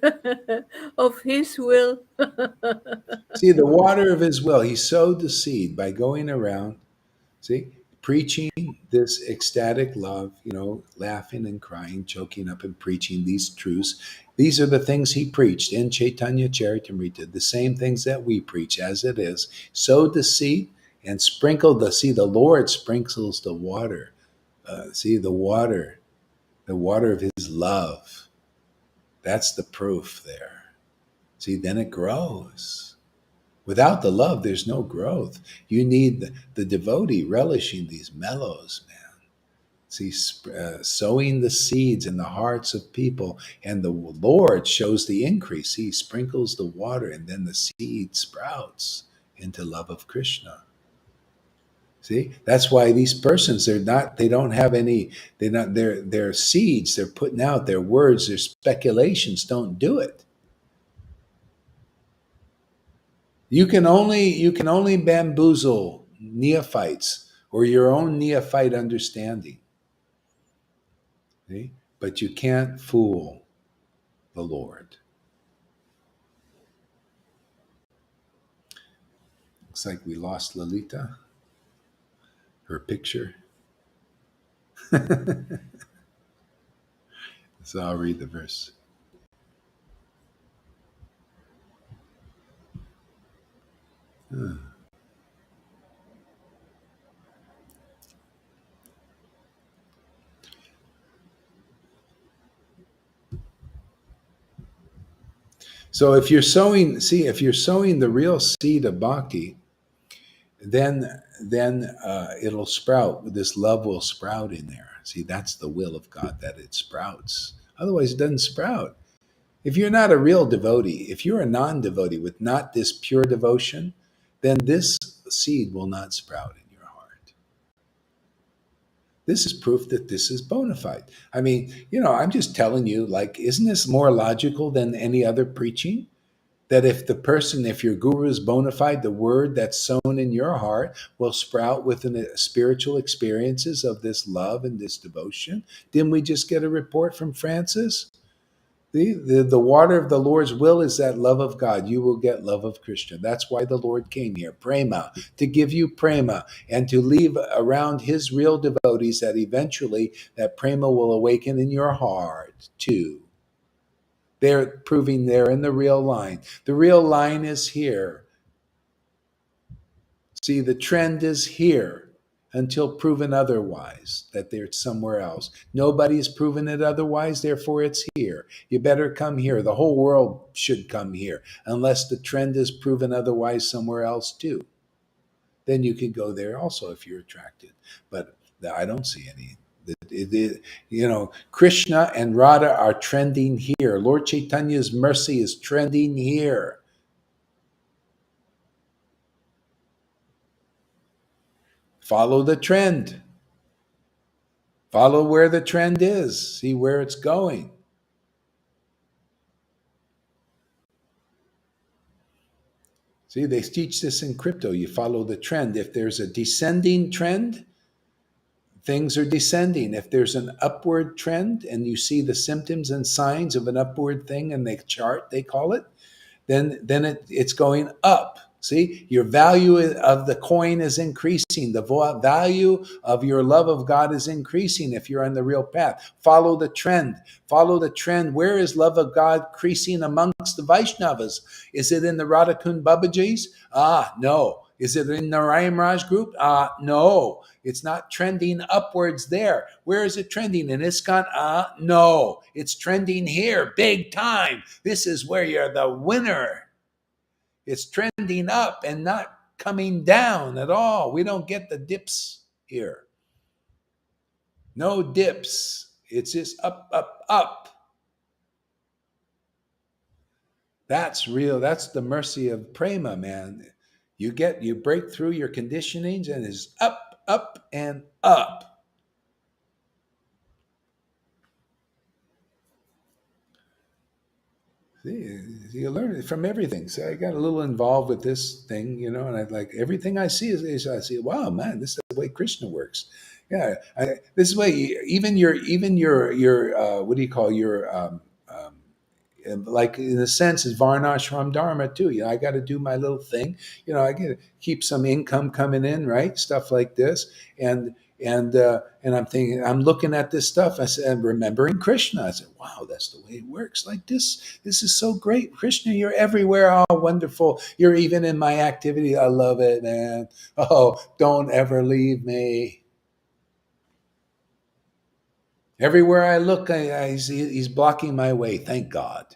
of his will. See, the water of his will. He sowed the seed by going around, see, preaching this ecstatic love, laughing and crying, choking up and preaching these truths. These are the things he preached in Chaitanya Charitamrita, the same things that we preach as it is. Sowed the seed and sprinkled the Lord sprinkles the water. The water of his love. That's the proof there. See, then it grows. Without the love, there's no growth. You need the devotee relishing these mellows, man. See, sowing the seeds in the hearts of people, and the Lord shows the increase. He sprinkles the water, and then the seed sprouts into love of Krishna. See, that's why these persons, they don't have any, they're not, their seeds, they're putting out their words, their speculations don't do it. You can only bamboozle neophytes or your own neophyte understanding. See? But you can't fool the Lord. Looks like we lost Lalita, her picture. So I'll read the verse. So if you're sowing, the real seed of bhakti, then it'll sprout. This love will sprout in there. See, that's the will of God, that it sprouts. Otherwise, it doesn't sprout. If you're not a real devotee, if you're a non-devotee with not this pure devotion, then this seed will not sprout in your heart. This is proof that this is bona fide. I mean, I'm just telling you, like, isn't this more logical than any other preaching? That if your guru is bona fide, the word that's sown in your heart will sprout within the spiritual experiences of this love and this devotion. Didn't we just get a report from Francis? The water of the Lord's will is that love of God. You will get love of Krishna. That's why the Lord came here, prema, to give you prema and to leave around his real devotees that eventually that prema will awaken in your heart too. They're proving they're in the real line. The real line is here. See, the trend is here until proven otherwise, that they're somewhere else. Nobody's proven it otherwise, therefore it's here. You better come here. The whole world should come here, unless the trend is proven otherwise somewhere else too. Then you can go there also if you're attracted. But I don't see any. Krishna and Radha are trending here. Lord Chaitanya's mercy is trending here. Follow the trend. Follow where the trend is. See where it's going. See, they teach this in crypto. You follow the trend. If there's a descending trend, things are descending. If there's an upward trend and you see the symptoms and signs of an upward thing in the chart, they call it, then it's going up. See, your value of the coin is increasing. The value of your love of God is increasing if you're on the real path. Follow the trend. Follow the trend. Where is love of God increasing amongst the Vaishnavas? Is it in the Radhakund Babajis? No. Is it in the Rayam Raj group? No. It's not trending upwards there. Where is it trending? In ISKCON? No. It's trending here, big time. This is where you're the winner. It's trending up and not coming down at all. We don't get the dips here. No dips. It's just up, up, up. That's real. That's the mercy of prema, man. You break through your conditionings and it's up, up, and up. See, you learn it from everything. So I got a little involved with this thing, and I like everything I see is I see, wow, man, this is the way Krishna works. Yeah, this way, even your what do you call um, and like in a sense is varnashram dharma too. I got to do my little thing. I got to keep some income coming in, right? Stuff like this, and I'm thinking, I'm looking at this stuff. I said, I'm remembering Krishna. I said, wow, that's the way it works. Like this. This is so great, Krishna. You're everywhere. Oh, wonderful. You're even in my activity. I love it, man. Oh, don't ever leave me. Everywhere I look, I see he's blocking my way. Thank God.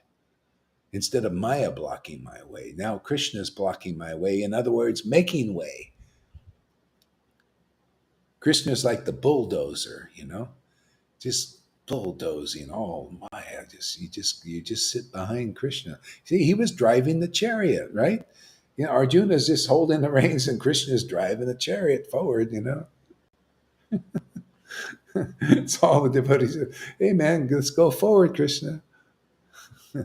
Instead of Maya blocking my way, now Krishna is blocking my way. In other words, making way. Krishna is like the bulldozer, just bulldozing all Maya. You just sit behind Krishna. See, he was driving the chariot, right? Arjuna is just holding the reins, and Krishna is driving the chariot forward. It's all the devotees. Hey, man, let's go forward, Krishna. Yeah.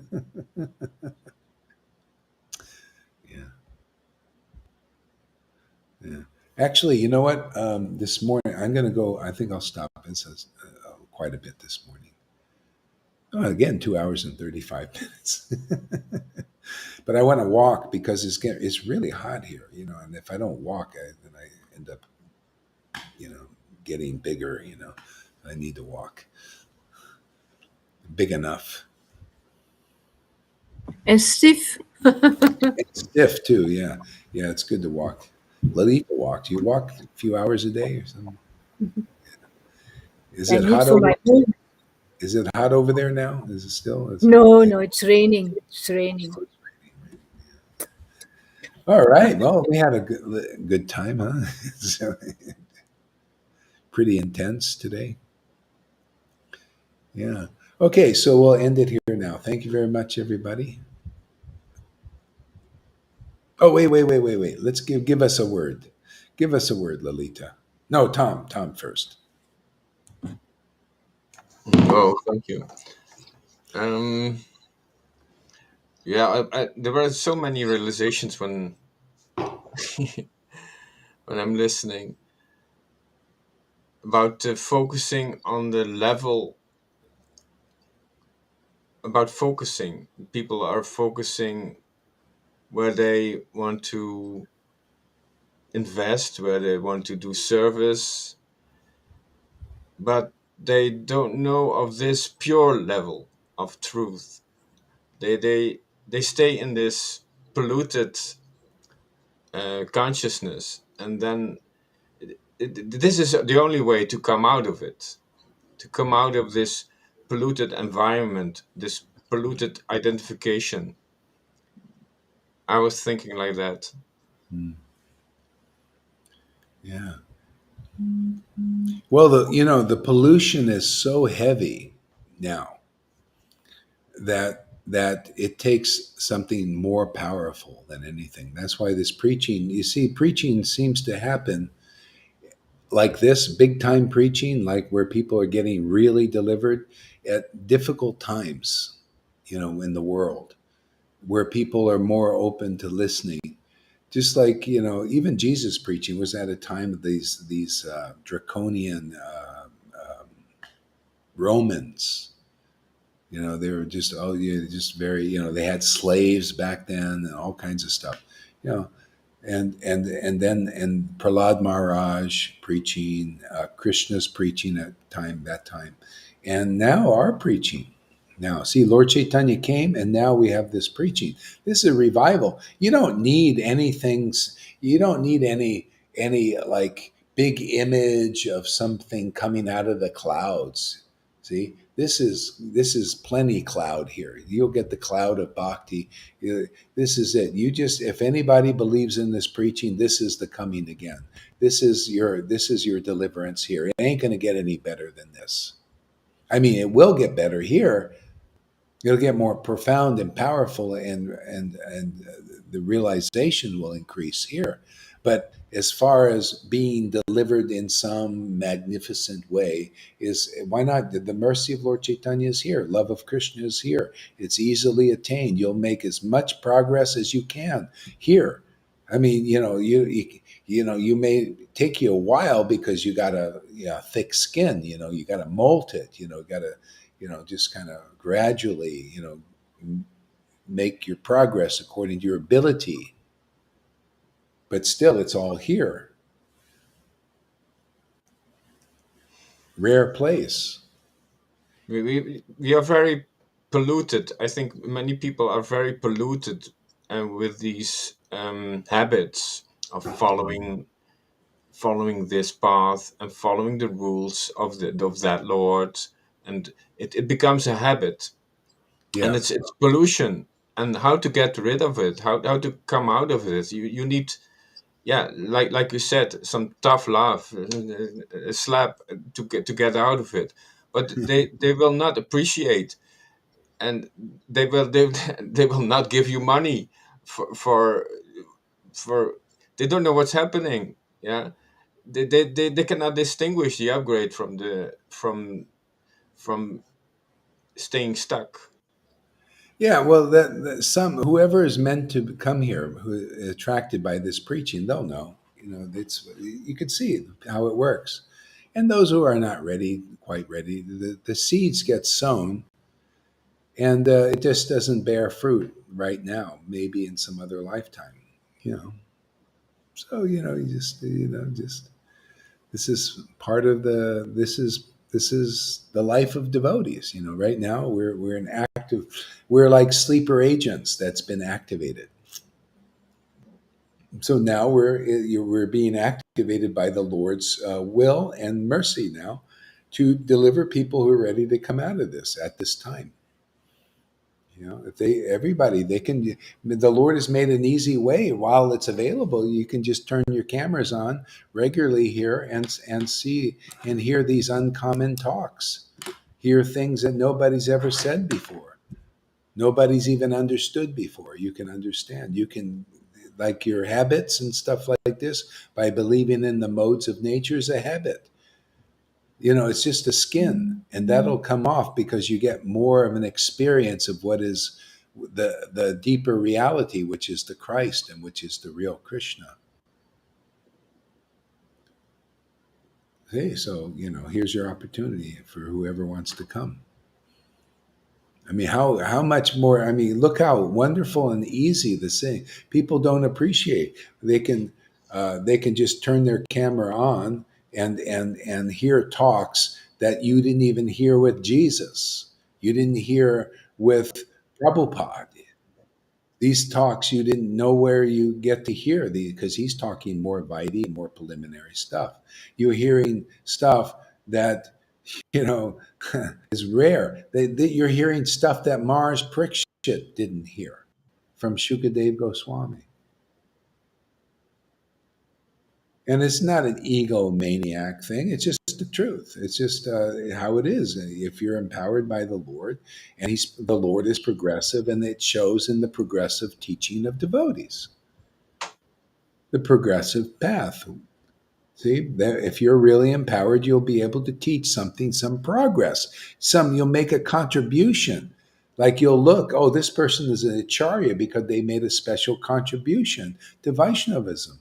Yeah. Actually, you know what? This morning, I'm going to go. I think I'll stop. It says quite a bit this morning. Oh, again, 2 hours and 35 minutes. But I want to walk because it's really hot here, And if I don't walk, then I end up, you know, getting bigger. I need to walk big enough. And stiff. It's stiff too. Yeah, yeah. It's good to walk. Lalita walk. Do you walk a few hours a day or something? Is I it need hot for over? my home. Is it hot over there now? Is it still? No, no, it's raining. It's raining. All right. Well, we had a good time, huh? So, pretty intense today. Yeah. Okay, so we'll end it here now. Thank you very much, everybody. Oh, wait. Let's give us a word. Give us a word, Lalita. No, Tom. Tom first. Oh, thank you. Um, yeah, there were so many realizations when when I'm listening about focusing on the level. About focusing, people are focusing where they want to invest, where they want to do service, but they don't know of this pure level of truth. They stay in this polluted consciousness, and then this is the only way to come out of it, to come out of this polluted environment, this polluted identification. I was thinking like that. Hmm. Yeah. Well, the pollution is so heavy now that it takes something more powerful than anything. That's why this preaching, you see, preaching seems to happen like this, big time preaching, like where people are getting really delivered at difficult times, in the world, where people are more open to listening. Just like, even Jesus preaching was at a time of these draconian Romans. They were just, oh yeah, just very, they had slaves back then and all kinds of stuff. You know, and then Prahlad Maharaj preaching, Krishna's preaching at that time, and now our preaching. Now, see, Lord Chaitanya came, and now we have this preaching. This is a revival. You don't need anything. You don't need any like big image of something coming out of the clouds. See, this is plenty cloud here. You'll get the cloud of bhakti. This is it. If anybody believes in this preaching, this is the coming again. This is your deliverance here. It ain't going to get any better than this. I mean, it will get better here. It'll get more profound and powerful, and the realization will increase here. But as far as being delivered in some magnificent way, is why not? The mercy of Lord Chaitanya is here. Love of Krishna is here. It's easily attained. You'll make as much progress as you can here. I mean, you may take you a while because you got a thick skin. You got to molt it. Got to just kind of gradually make your progress according to your ability. But still, it's all here. Rare place. We are very polluted. I think many people are very polluted with these habits of following this path and following the rules of that Lord, and it becomes a habit, and Yeah. it's pollution. And how to get rid of it? How to come out of it? You need, yeah, like you said, some tough love, a slap to get out of it. But they will not appreciate, and they will not give you money for they don't know what's happening. Yeah, they cannot distinguish the upgrade from staying stuck. Yeah, well, that some whoever is meant to come here, who is attracted by this preaching, they'll know. It's you can see how it works, and those who are not ready, quite ready, the seeds get sown, and it just doesn't bear fruit right now. Maybe in some other lifetime, you know. So you just just this is part of the this is the life of devotees. Right now we're an active, we're like sleeper agents that's been activated. So now we're being activated by the Lord's will and mercy now to deliver people who are ready to come out of this at this time. If they can, the Lord has made an easy way while it's available. You can just turn your cameras on regularly here and see and hear these uncommon talks, hear things that nobody's ever said before, nobody's even understood before. You can understand. You can, like your habits and stuff like this, by believing in the modes of nature is a habit. It's just a skin, and that'll come off because you get more of an experience of what is the deeper reality, which is the Christ and which is the real Krishna. Hey, so here's your opportunity for whoever wants to come. I mean, how much more? I mean, look how wonderful and easy this thing. People don't appreciate. They can just turn their camera on and hear talks that you didn't even hear with Jesus. You didn't hear with Prabhupada. These talks you didn't know where you get to hear because he's talking more Vaidhi, more preliminary stuff. You're hearing stuff that you know, is rare. You're hearing stuff that Mars Parikshit didn't hear from Shukadev Goswami. And it's not an egomaniac thing. It's just the truth. It's just how it is. If you're empowered by the Lord, and the Lord is progressive, and it shows in the progressive teaching of devotees, the progressive path. See, if you're really empowered, you'll be able to teach something, some progress, you'll make a contribution. Like you'll look, oh, this person is an acharya because they made a special contribution to Vaishnavism.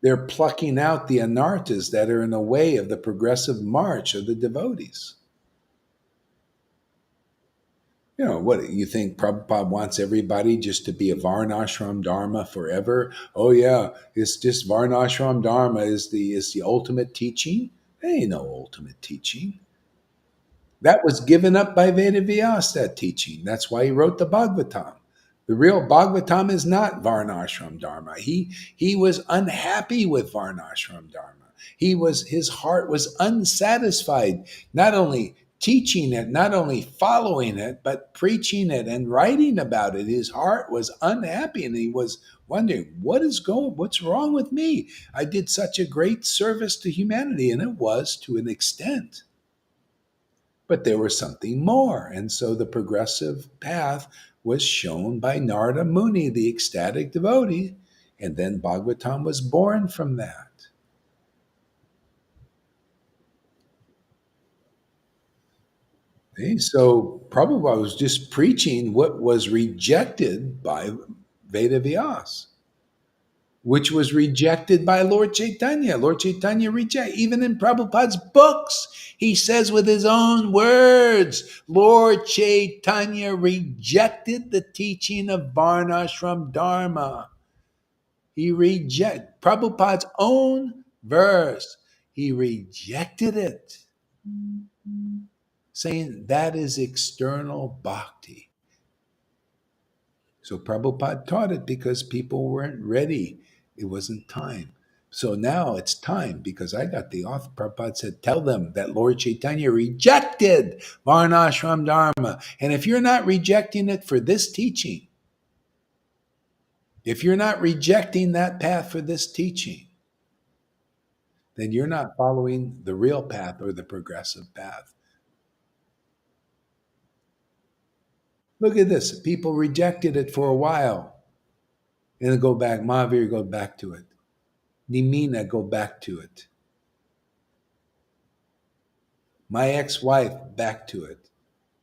They're plucking out the anarthas that are in the way of the progressive march of the devotees. What you think Prabhupada wants everybody just to be a Varnashram Dharma forever? Oh yeah, it's just Varnashram Dharma is the ultimate teaching. There ain't no ultimate teaching. That was given up by Vedavyas, that teaching. That's why he wrote the Bhagavatam. The real Bhagavatam is not Varnashram Dharma. He was unhappy with Varnashram Dharma. His heart was unsatisfied, not only teaching it, not only following it, but preaching it and writing about it. His heart was unhappy, and he was wondering, what's wrong with me? I did such a great service to humanity, and it was to an extent. But there was something more. And so the progressive path was shown by Narada Muni, the ecstatic devotee. And then Bhagavatam was born from that. Okay, so Prabhupada was just preaching what was rejected by Veda Vyas, which was rejected by Lord Caitanya. Lord Chaitanya reject even in Prabhupada's books. He says with his own words, Lord Chaitanya rejected the teaching of Varnashram Dharma. He rejected Prabhupada's own verse. He rejected it, saying that is external bhakti. So Prabhupada taught it because people weren't ready. It wasn't time. So now it's time because I got the author. Prabhupada said, tell them that Lord Chaitanya rejected Varnashram Dharma. And if you're not rejecting it for this teaching, if you're not rejecting that path for this teaching, then you're not following the real path or the progressive path. Look at this. People rejected it for a while. And go back. Mahavir go back to it. Nimina go back to it. My ex-wife back to it.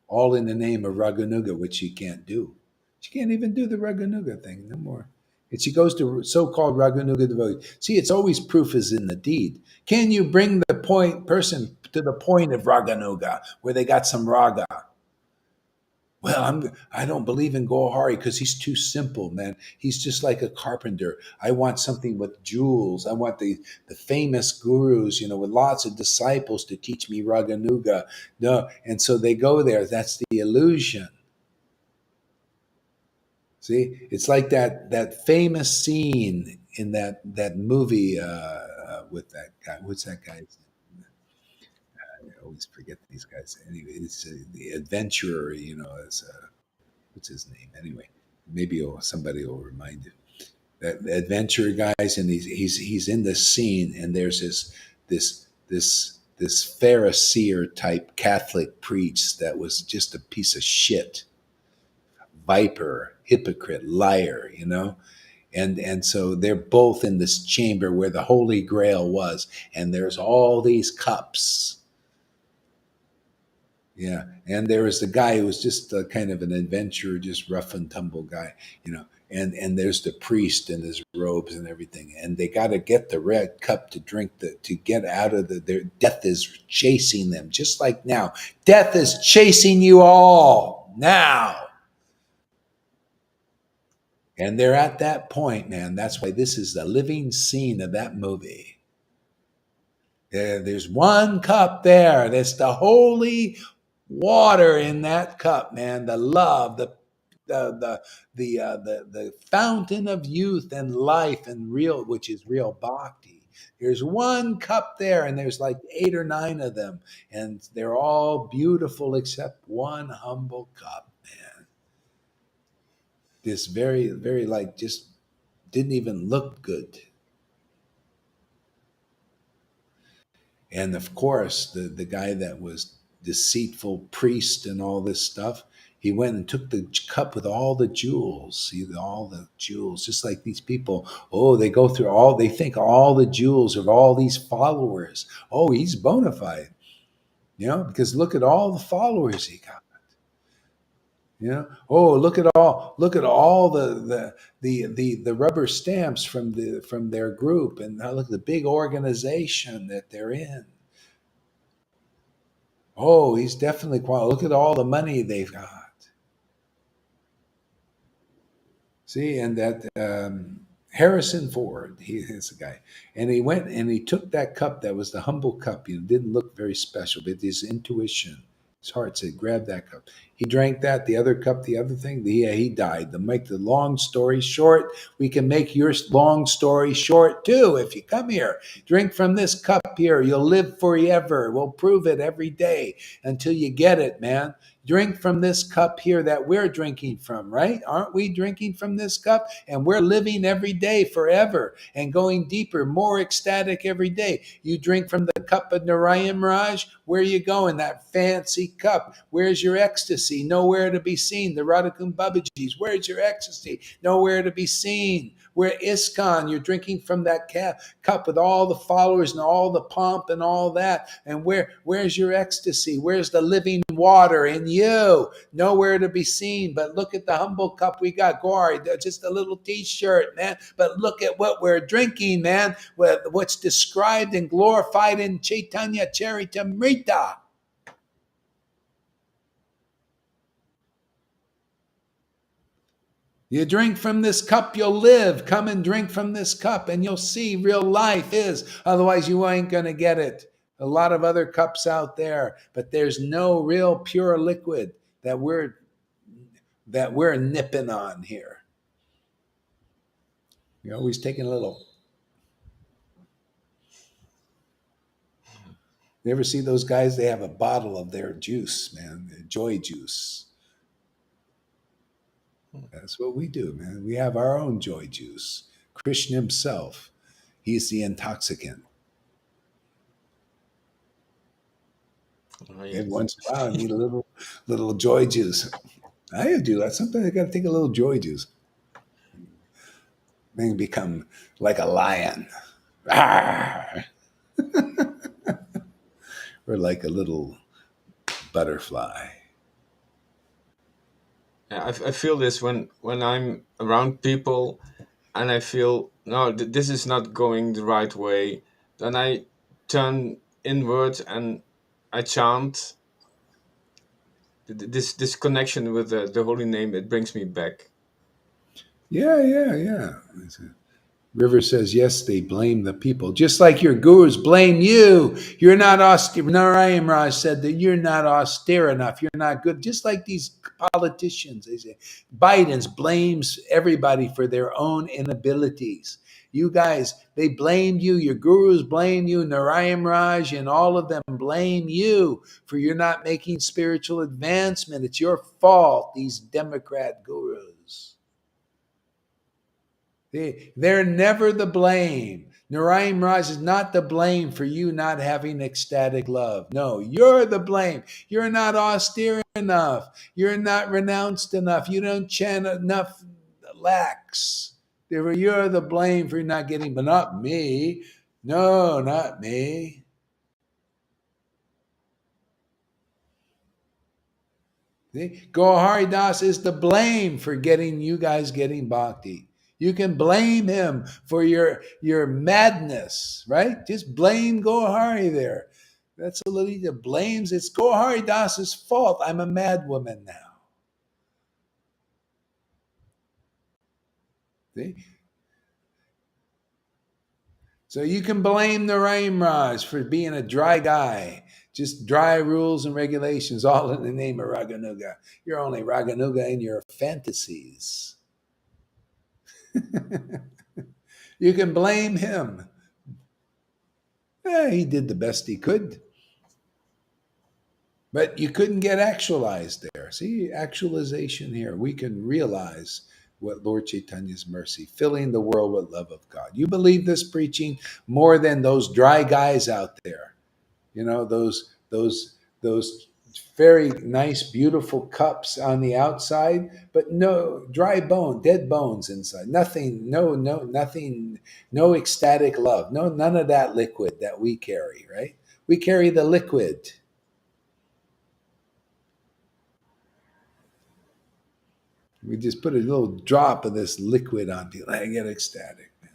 All in the name of Raganuga, which she can't do. She can't even do the Raganuga thing no more. And she goes to so-called Raganuga devotees. See, it's always proof is in the deed. Can you bring the person to the point of Raganuga, where they got some raga? Well, I don't believe in Gohari because he's too simple, man. He's just like a carpenter. I want something with jewels. I want the famous gurus, with lots of disciples to teach me Raganuga. No, and so they go there. That's the illusion. See, it's like that famous scene in that movie with that guy. What's that guy's name? I always forget these guys. Anyway, it's the adventurer. It's what's his name anyway? Maybe somebody will remind you. That adventure guys, and he's in this scene, and there's this Pharisee type Catholic priest that was just a piece of shit, viper, hypocrite, liar, and so they're both in this chamber where the Holy Grail was, and there's all these cups. Yeah, and there was the guy who was just kind of an adventurer, just rough and tumble guy, and there's the priest in his robes and everything, and they got to get the red cup to drink to get out of their death is chasing them, just like now. Death is chasing you all now. And they're at that point, man. That's why this is the living scene of that movie. There's one cup there. That's the holy water in that cup, man. The love, the fountain of youth and life and real, which is real bhakti. There's one cup there, and there's like 8 or 9 of them, and they're all beautiful except one humble cup, man. This very, very like just didn't even look good. And of course, the guy that was deceitful priest and all this stuff, he went and took the cup with all the jewels. See, all the jewels, just like these people. Oh, they go through they think all the jewels of all these followers. Oh, he's bona fide, because look at all the followers he got. Oh, look at all the rubber stamps from their group, and look at the big organization that they're in. Oh, he's definitely qualified. Look at all the money they've got. See, and that Harrison Ford, he is a guy, and he went and he took that cup that was the humble cup. Didn't look very special, but his intuition, his heart said, "Grab that cup." He drank that. The other cup, the other thing. He died. To make the long story short, we can make your long story short too. If you come here, drink from this cup here, you'll live forever. We'll prove it every day until you get it, man. Drink from this cup here that we're drinking from, right? Aren't we drinking from this cup? And we're living every day forever and going deeper, more ecstatic every day. You drink from the cup of Narayan Raj, where are you going? That fancy cup. Where's your ecstasy? Nowhere to be seen. The Radhakund Babaji's, where's your ecstasy? Nowhere to be seen. We're ISKCON. You're drinking from that cup with all the followers and all the pomp and all that. And where's your ecstasy? Where's the living water in you? Nowhere to be seen. But look at the humble cup we got. Glory, just a little t-shirt, man. But look at what we're drinking, man. What's described and glorified in Chaitanya Charitamrita. You drink from this cup, you'll live. Come and drink from this cup and you'll see real life is. Otherwise, you ain't going to get it. A lot of other cups out there, but there's no real pure liquid that we're nipping on here. You're always taking a little. You ever see those guys? They have a bottle of their juice, man, their joy juice. That's what we do, man. We have our own joy juice. Krishna himself, he's the intoxicant. Oh, yes. Every once in a while, I need a little joy juice. I do that. Sometimes I got to take a little joy juice. Then become like a lion. Or like a little butterfly. I feel this when I'm around people and I feel, no, this is not going the right way. Then I turn inward and I chant. This connection with the holy name, it brings me back. Yeah. River says, yes, they blame the people. Just like your gurus blame you. You're not austere. Narayan Raj said that you're not austere enough. You're not good. Just like these politicians, they say. Biden's blames everybody for their own inabilities. You guys, they blamed you. Your gurus blame you. Narayan Raj and all of them blame you for you're not making spiritual advancement. It's your fault, these Democrat gurus. They're never the blame. Narayan Raj is not the blame for you not having ecstatic love. No, you're the blame. You're not austere enough. You're not renounced enough. You don't chant enough lakhs. You're the blame for not getting, but not me. No, not me. See? Gohari Das is the blame for you guys getting bhakti. You can blame him for your madness, right? Just blame Gohari there. That's a little blames. It's Gohari Das's fault. I'm a mad woman now. See? So you can blame Narayan Raj for being a dry guy. Just dry rules and regulations, all in the name of Raganuga. You're only Raganuga in your fantasies. You can blame him. He did the best he could. But you couldn't get actualized there. See, actualization here. We can realize what Lord Chaitanya's mercy, filling the world with love of God. You believe this preaching more than those dry guys out there. You know, those very nice, beautiful cups on the outside, but no dry bone, dead bones inside. Nothing, nothing, no ecstatic love. No, none of that liquid that we carry, right? We carry the liquid. We just put a little drop of this liquid on people. I get ecstatic, man.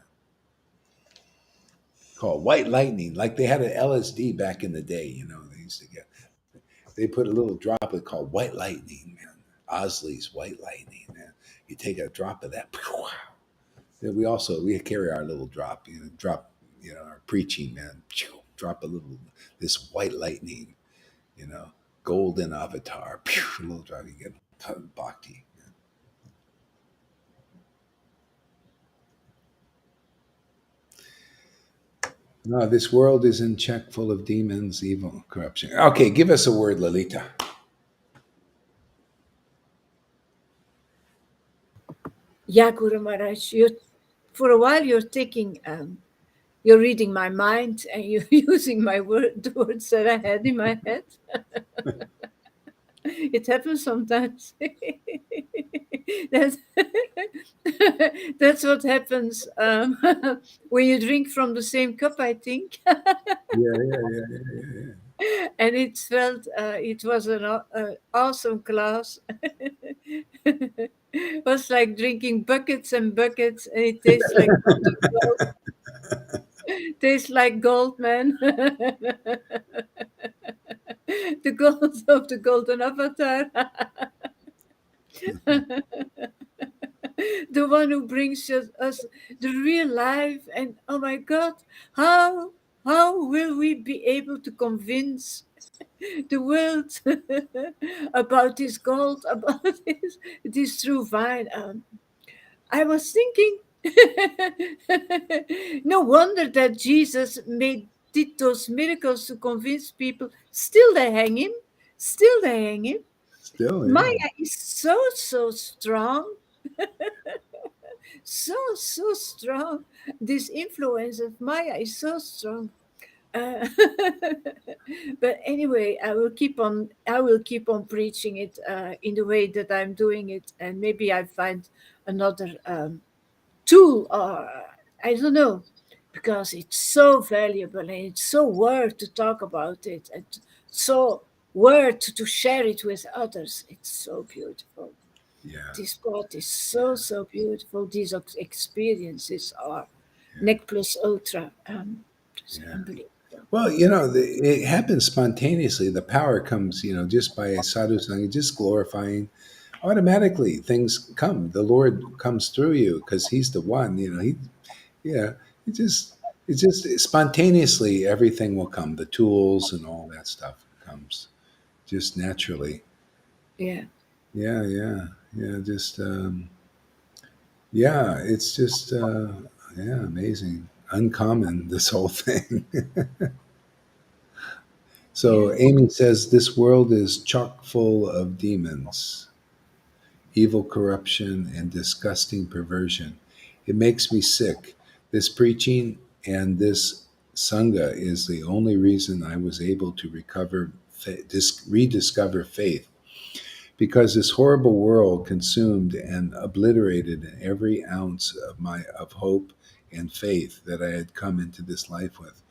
Called white lightning, like they had an LSD back in the day. You know, they used to get. They put a little droplet called white lightning, man. Osley's white lightning, man. You take a drop of that. Then we carry our little drop. Our preaching, man. Drop a little this white lightning. Golden avatar. A little drop. You get bhakti. No, this world is in check, full of demons, evil, corruption. Okay, give us a word, Lalita. Yeah, Guru Maharaj, for a while you're you're reading my mind and you're using the words that I had in my head. It happens sometimes. that's, that's what happens when you drink from the same cup, I think. Yeah, yeah, yeah, yeah, yeah. And it felt it was an awesome class. It was like drinking buckets and buckets, and it tastes like gold. Tastes like gold, man. The gold of the golden avatar. The one who brings us the real life. And oh my God, how will we be able to convince the world about this gold, about this true vine? I was thinking, no wonder that Jesus did those miracles to convince people. Still they hang him. Still they hang him. Still, yeah, Maya is so strong, so strong. This influence of Maya is so strong. Uh, but anyway, I will keep on preaching it in the way that I'm doing it, and maybe I find another tool, or I don't know, because it's so valuable and it's so worth to talk about it, and so worth to share it with others. It's so beautiful. yeah, This sport is so beautiful. These experiences are yeah, neck plus ultra. It's yeah. unbelievable. Well, it happens spontaneously. The power comes, just by sadhu sangha, just glorifying. Automatically, things come. The Lord comes through you because He's the one. Yeah. It just spontaneously everything will come. The tools and all that stuff comes just naturally. Yeah, Yeah, yeah, yeah. Just yeah. It's just yeah, amazing, uncommon. This whole thing. yeah, So Amy says this world is chock full of demons, evil corruption, and disgusting perversion. It makes me sick. This preaching and this sangha is the only reason I was able to rediscover faith, because this horrible world consumed and obliterated every ounce of hope and faith that I had come into this life with.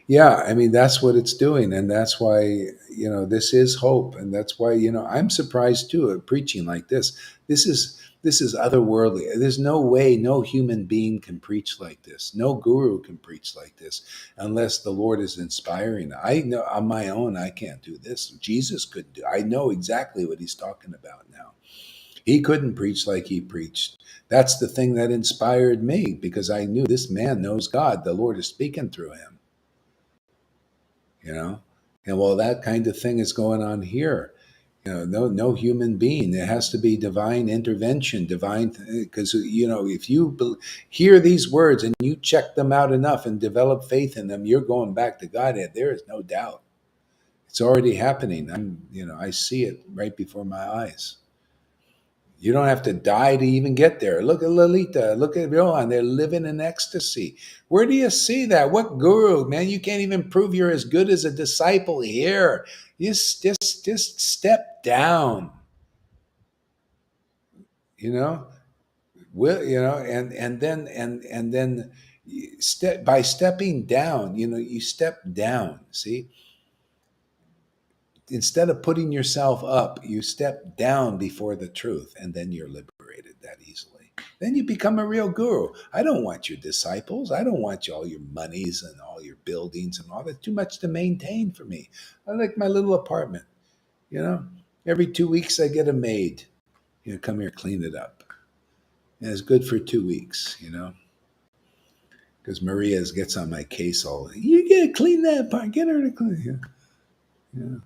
Yeah, I mean that's what it's doing, and that's why this is hope, and that's why I'm surprised too at preaching like this. This is otherworldly. There's no way no human being can preach like this. No guru can preach like this unless the Lord is inspiring. I know on my own I can't do this. Jesus could do. I know exactly what he's talking about now. He couldn't preach like he preached. That's the thing that inspired me, because I knew this man knows God. The Lord is speaking through him you know and well, that kind of thing is going on here. No human being. It has to be divine intervention, divine, because if you hear these words and you check them out enough and develop faith in them, you're going back to Godhead. There is no doubt. It's already happening. I see it right before my eyes. You don't have to die to even get there. Look at Lalita. Look at Rohan. They're living in ecstasy. Where do you see that? What guru, man? You can't even prove you're as good as a disciple here. Just step down. You know, and then step by stepping down. You step down. See, instead of putting yourself up, you step down before the truth, and then you're liberated that easily. Then you become a real guru. I don't want your disciples. I don't want all your monies and all your buildings and all that. Too much to maintain for me. I like my little apartment. You know, every 2 weeks I get a maid. Come here, clean it up. And it's good for 2 weeks. Because Maria gets on my case all. You gotta clean that part. Get her to clean. Yeah.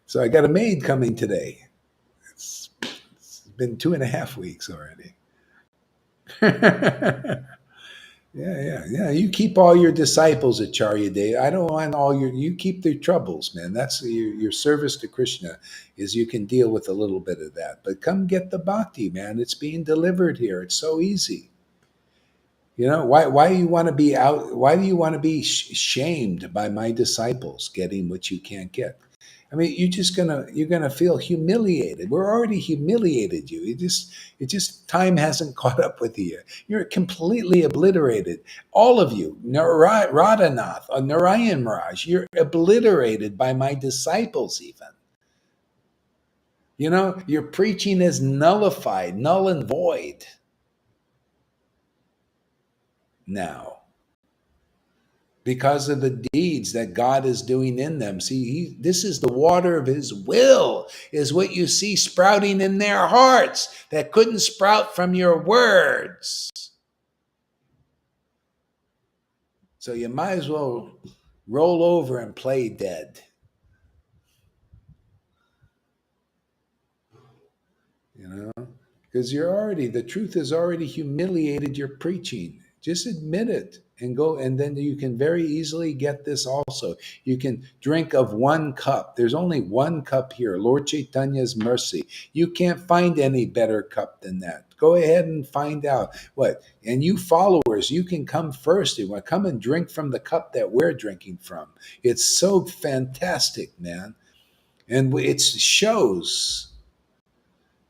So I got a maid coming today. It's been 2.5 weeks already. Yeah. You keep all your disciples at Charya Day. I don't want all you keep their troubles, man. That's your service to Krishna, is you can deal with a little bit of that. But come get the bhakti, man. It's being delivered here. It's so easy. You know, why do you want to be out? Why do you want to be shamed by my disciples getting what you can't get? I mean, you're gonna feel humiliated. We're already humiliated you. It just time hasn't caught up with you. You're completely obliterated. All of you, Radhanath, Narayan Maharaj, you're obliterated by my disciples. Even your preaching is nullified, null and void now, because of the deeds that God is doing in them. See, this is the water of his will, is what you see sprouting in their hearts that couldn't sprout from your words. So you might as well roll over and play dead. You know, because the truth has already humiliated your preaching. Just admit it and go, and then you can very easily get this also. You can drink of one cup. There's only one cup here, Lord Chaitanya's mercy. You can't find any better cup than that. Go ahead and find out what. And you followers, you can come first. You want to come and drink from the cup that we're drinking from. It's so fantastic, man. And it shows.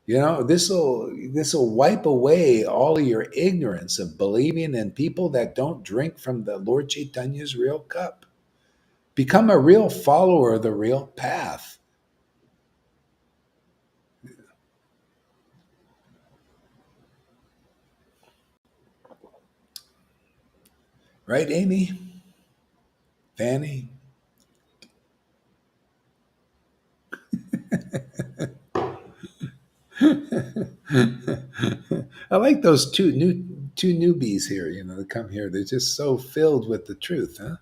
This will wipe away all of your ignorance of believing in people that don't drink from the Lord Chaitanya's real cup. Become a real follower of the real path. Right, Amy? Fanny? I like those two newbies here, that come here. They're just so filled with the truth, huh?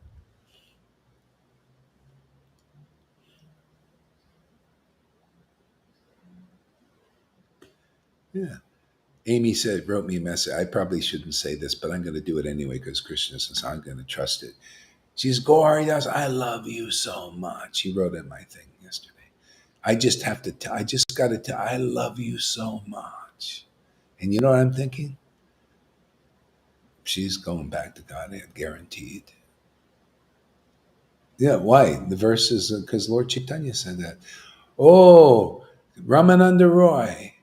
Yeah. Amy wrote me a message. I probably shouldn't say this, but I'm going to do it anyway because Krishna says I'm going to trust it. She's Gauridas, I love you so much. She wrote in my thing yesterday. I just have to I just got to tell, I love you so much. And you know what I'm thinking? She's going back to Godhead, guaranteed. Yeah, why? The verse is because Lord Chaitanya said that. Oh, Ramananda Roy,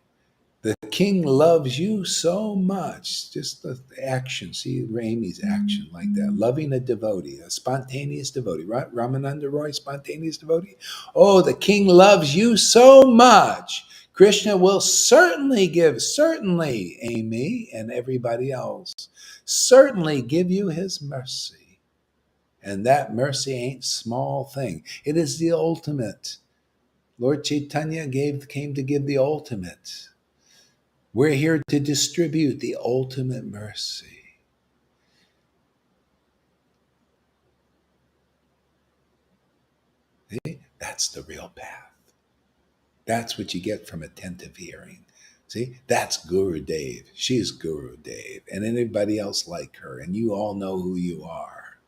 the king loves you so much. Just the action. See Amy's action like that. Loving a devotee, a spontaneous devotee. Right? Ramananda Roy, spontaneous devotee. Oh, the king loves you so much. Krishna will certainly, Amy and everybody else, certainly give you his mercy. And that mercy ain't small thing. It is the ultimate. Lord Chaitanya came to give the ultimate. We're here to distribute the ultimate mercy. See? That's the real path. That's what you get from attentive hearing. See, that's Guru Dev. She's Guru Dev, and anybody else like her, and you all know who you are.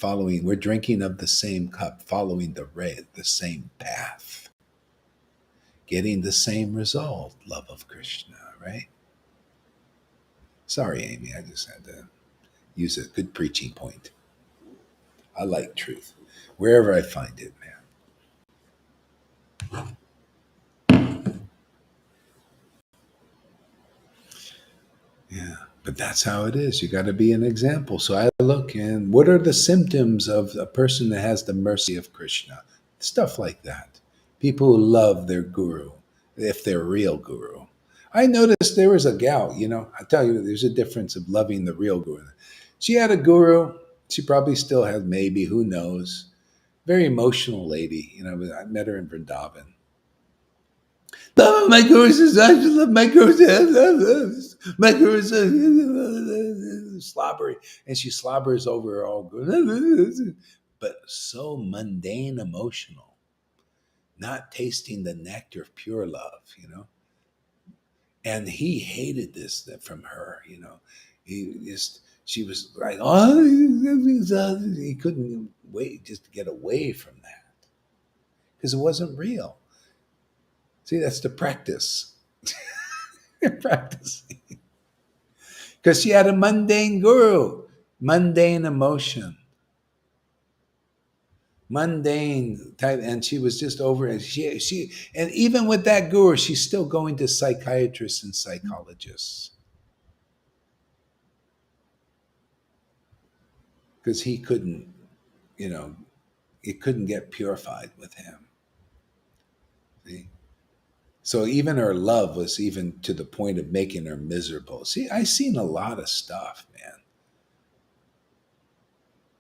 We're drinking of the same cup, following the same path, getting the same result, love of Krishna, right? Sorry, Amy, I just had to use a good preaching point. I like truth, wherever I find it, man. Yeah, but that's how it is. You got to be an example. So I look and what are the symptoms of a person that has the mercy of Krishna? Stuff like that. People who love their guru, if they're real guru. I noticed there was a gal, I tell you, there's a difference of loving the real guru. She had a guru. She probably still has, maybe, who knows. Very emotional lady. I met her in Vrindavan. My guru says, I should love my guru. My guru says, slobbery. And she slobbers over all good. But so mundane emotional, not tasting the nectar of pure love. And he hated this from her, she was like, oh, he couldn't wait just to get away from that because it wasn't real. See, that's the practice. You're practicing. Because she had a mundane guru, mundane emotion, mundane type, and she was just over it. And even with that guru, she's still going to psychiatrists and psychologists because he couldn't, you know, it couldn't get purified with him. See? So even her love was even to the point of making her miserable. See, I've seen a lot of stuff, man.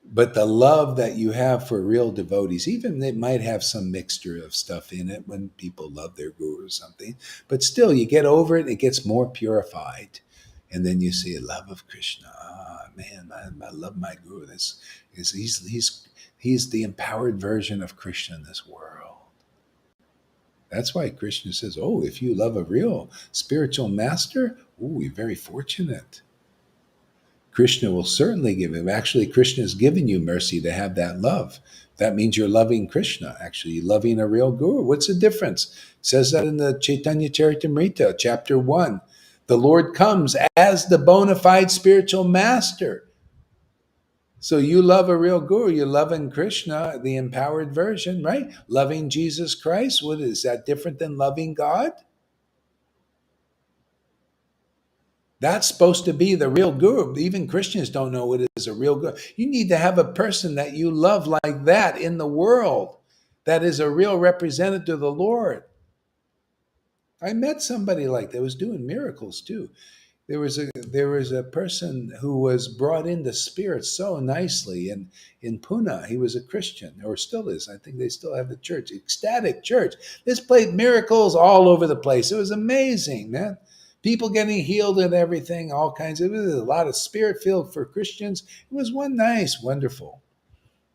But the love that you have for real devotees, even it might have some mixture of stuff in it when people love their guru or something, but still you get over it, it gets more purified. And then you see a love of Krishna. Ah, man, I love my guru. He's the empowered version of Krishna in this world. That's why Krishna says, oh, if you love a real spiritual master, oh, you're very fortunate. Krishna will certainly give him. Actually, Krishna has given you mercy to have that love. That means you're loving Krishna, actually, loving a real guru. What's the difference? It says that in the Chaitanya Charitamrita, chapter 1. The Lord comes as the bona fide spiritual master. So you love a real guru, you're loving Krishna, the empowered version, right? Loving Jesus Christ. What is that different than loving God? That's supposed to be the real guru. Even Christians don't know what is a real guru. You need to have a person that you love like that in the world that is a real representative of the Lord. I met somebody like that was doing miracles too. There was a person who was brought into spirit so nicely in Pune. He was a Christian, or still is. I think they still have the church, ecstatic church. This played miracles all over the place. It was amazing, man. People getting healed and everything, all kinds of. It was a lot of spirit filled for Christians. It was one nice, wonderful,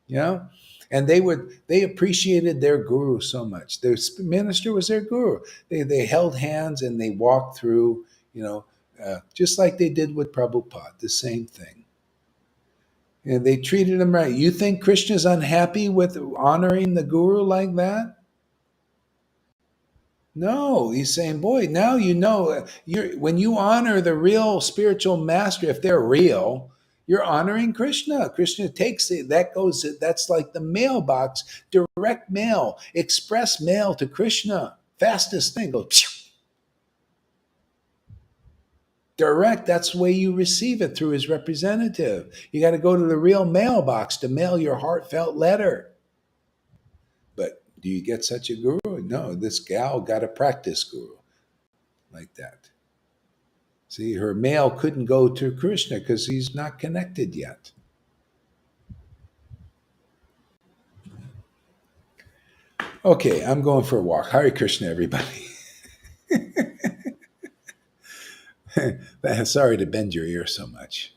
you know. And they appreciated their guru so much. Their minister was their guru. They held hands and they walked through, you know, just like they did with Prabhupada, the same thing. And they treated him right. You think Krishna's unhappy with honoring the guru like that? No, he's saying, boy, now you know, when you honor the real spiritual master, if they're real, you're honoring Krishna. Krishna takes it, that's like the mailbox, direct mail, express mail to Krishna. Fastest thing, goes direct. That's the way you receive it, through his representative. You got to go to the real mailbox to mail your heartfelt letter. But do you get such a guru? No, this gal got a practice guru like that. See, her mail couldn't go to Krishna because he's not connected yet. Okay, I'm going for a walk. Hare Krishna, everybody. Sorry to bend your ear so much.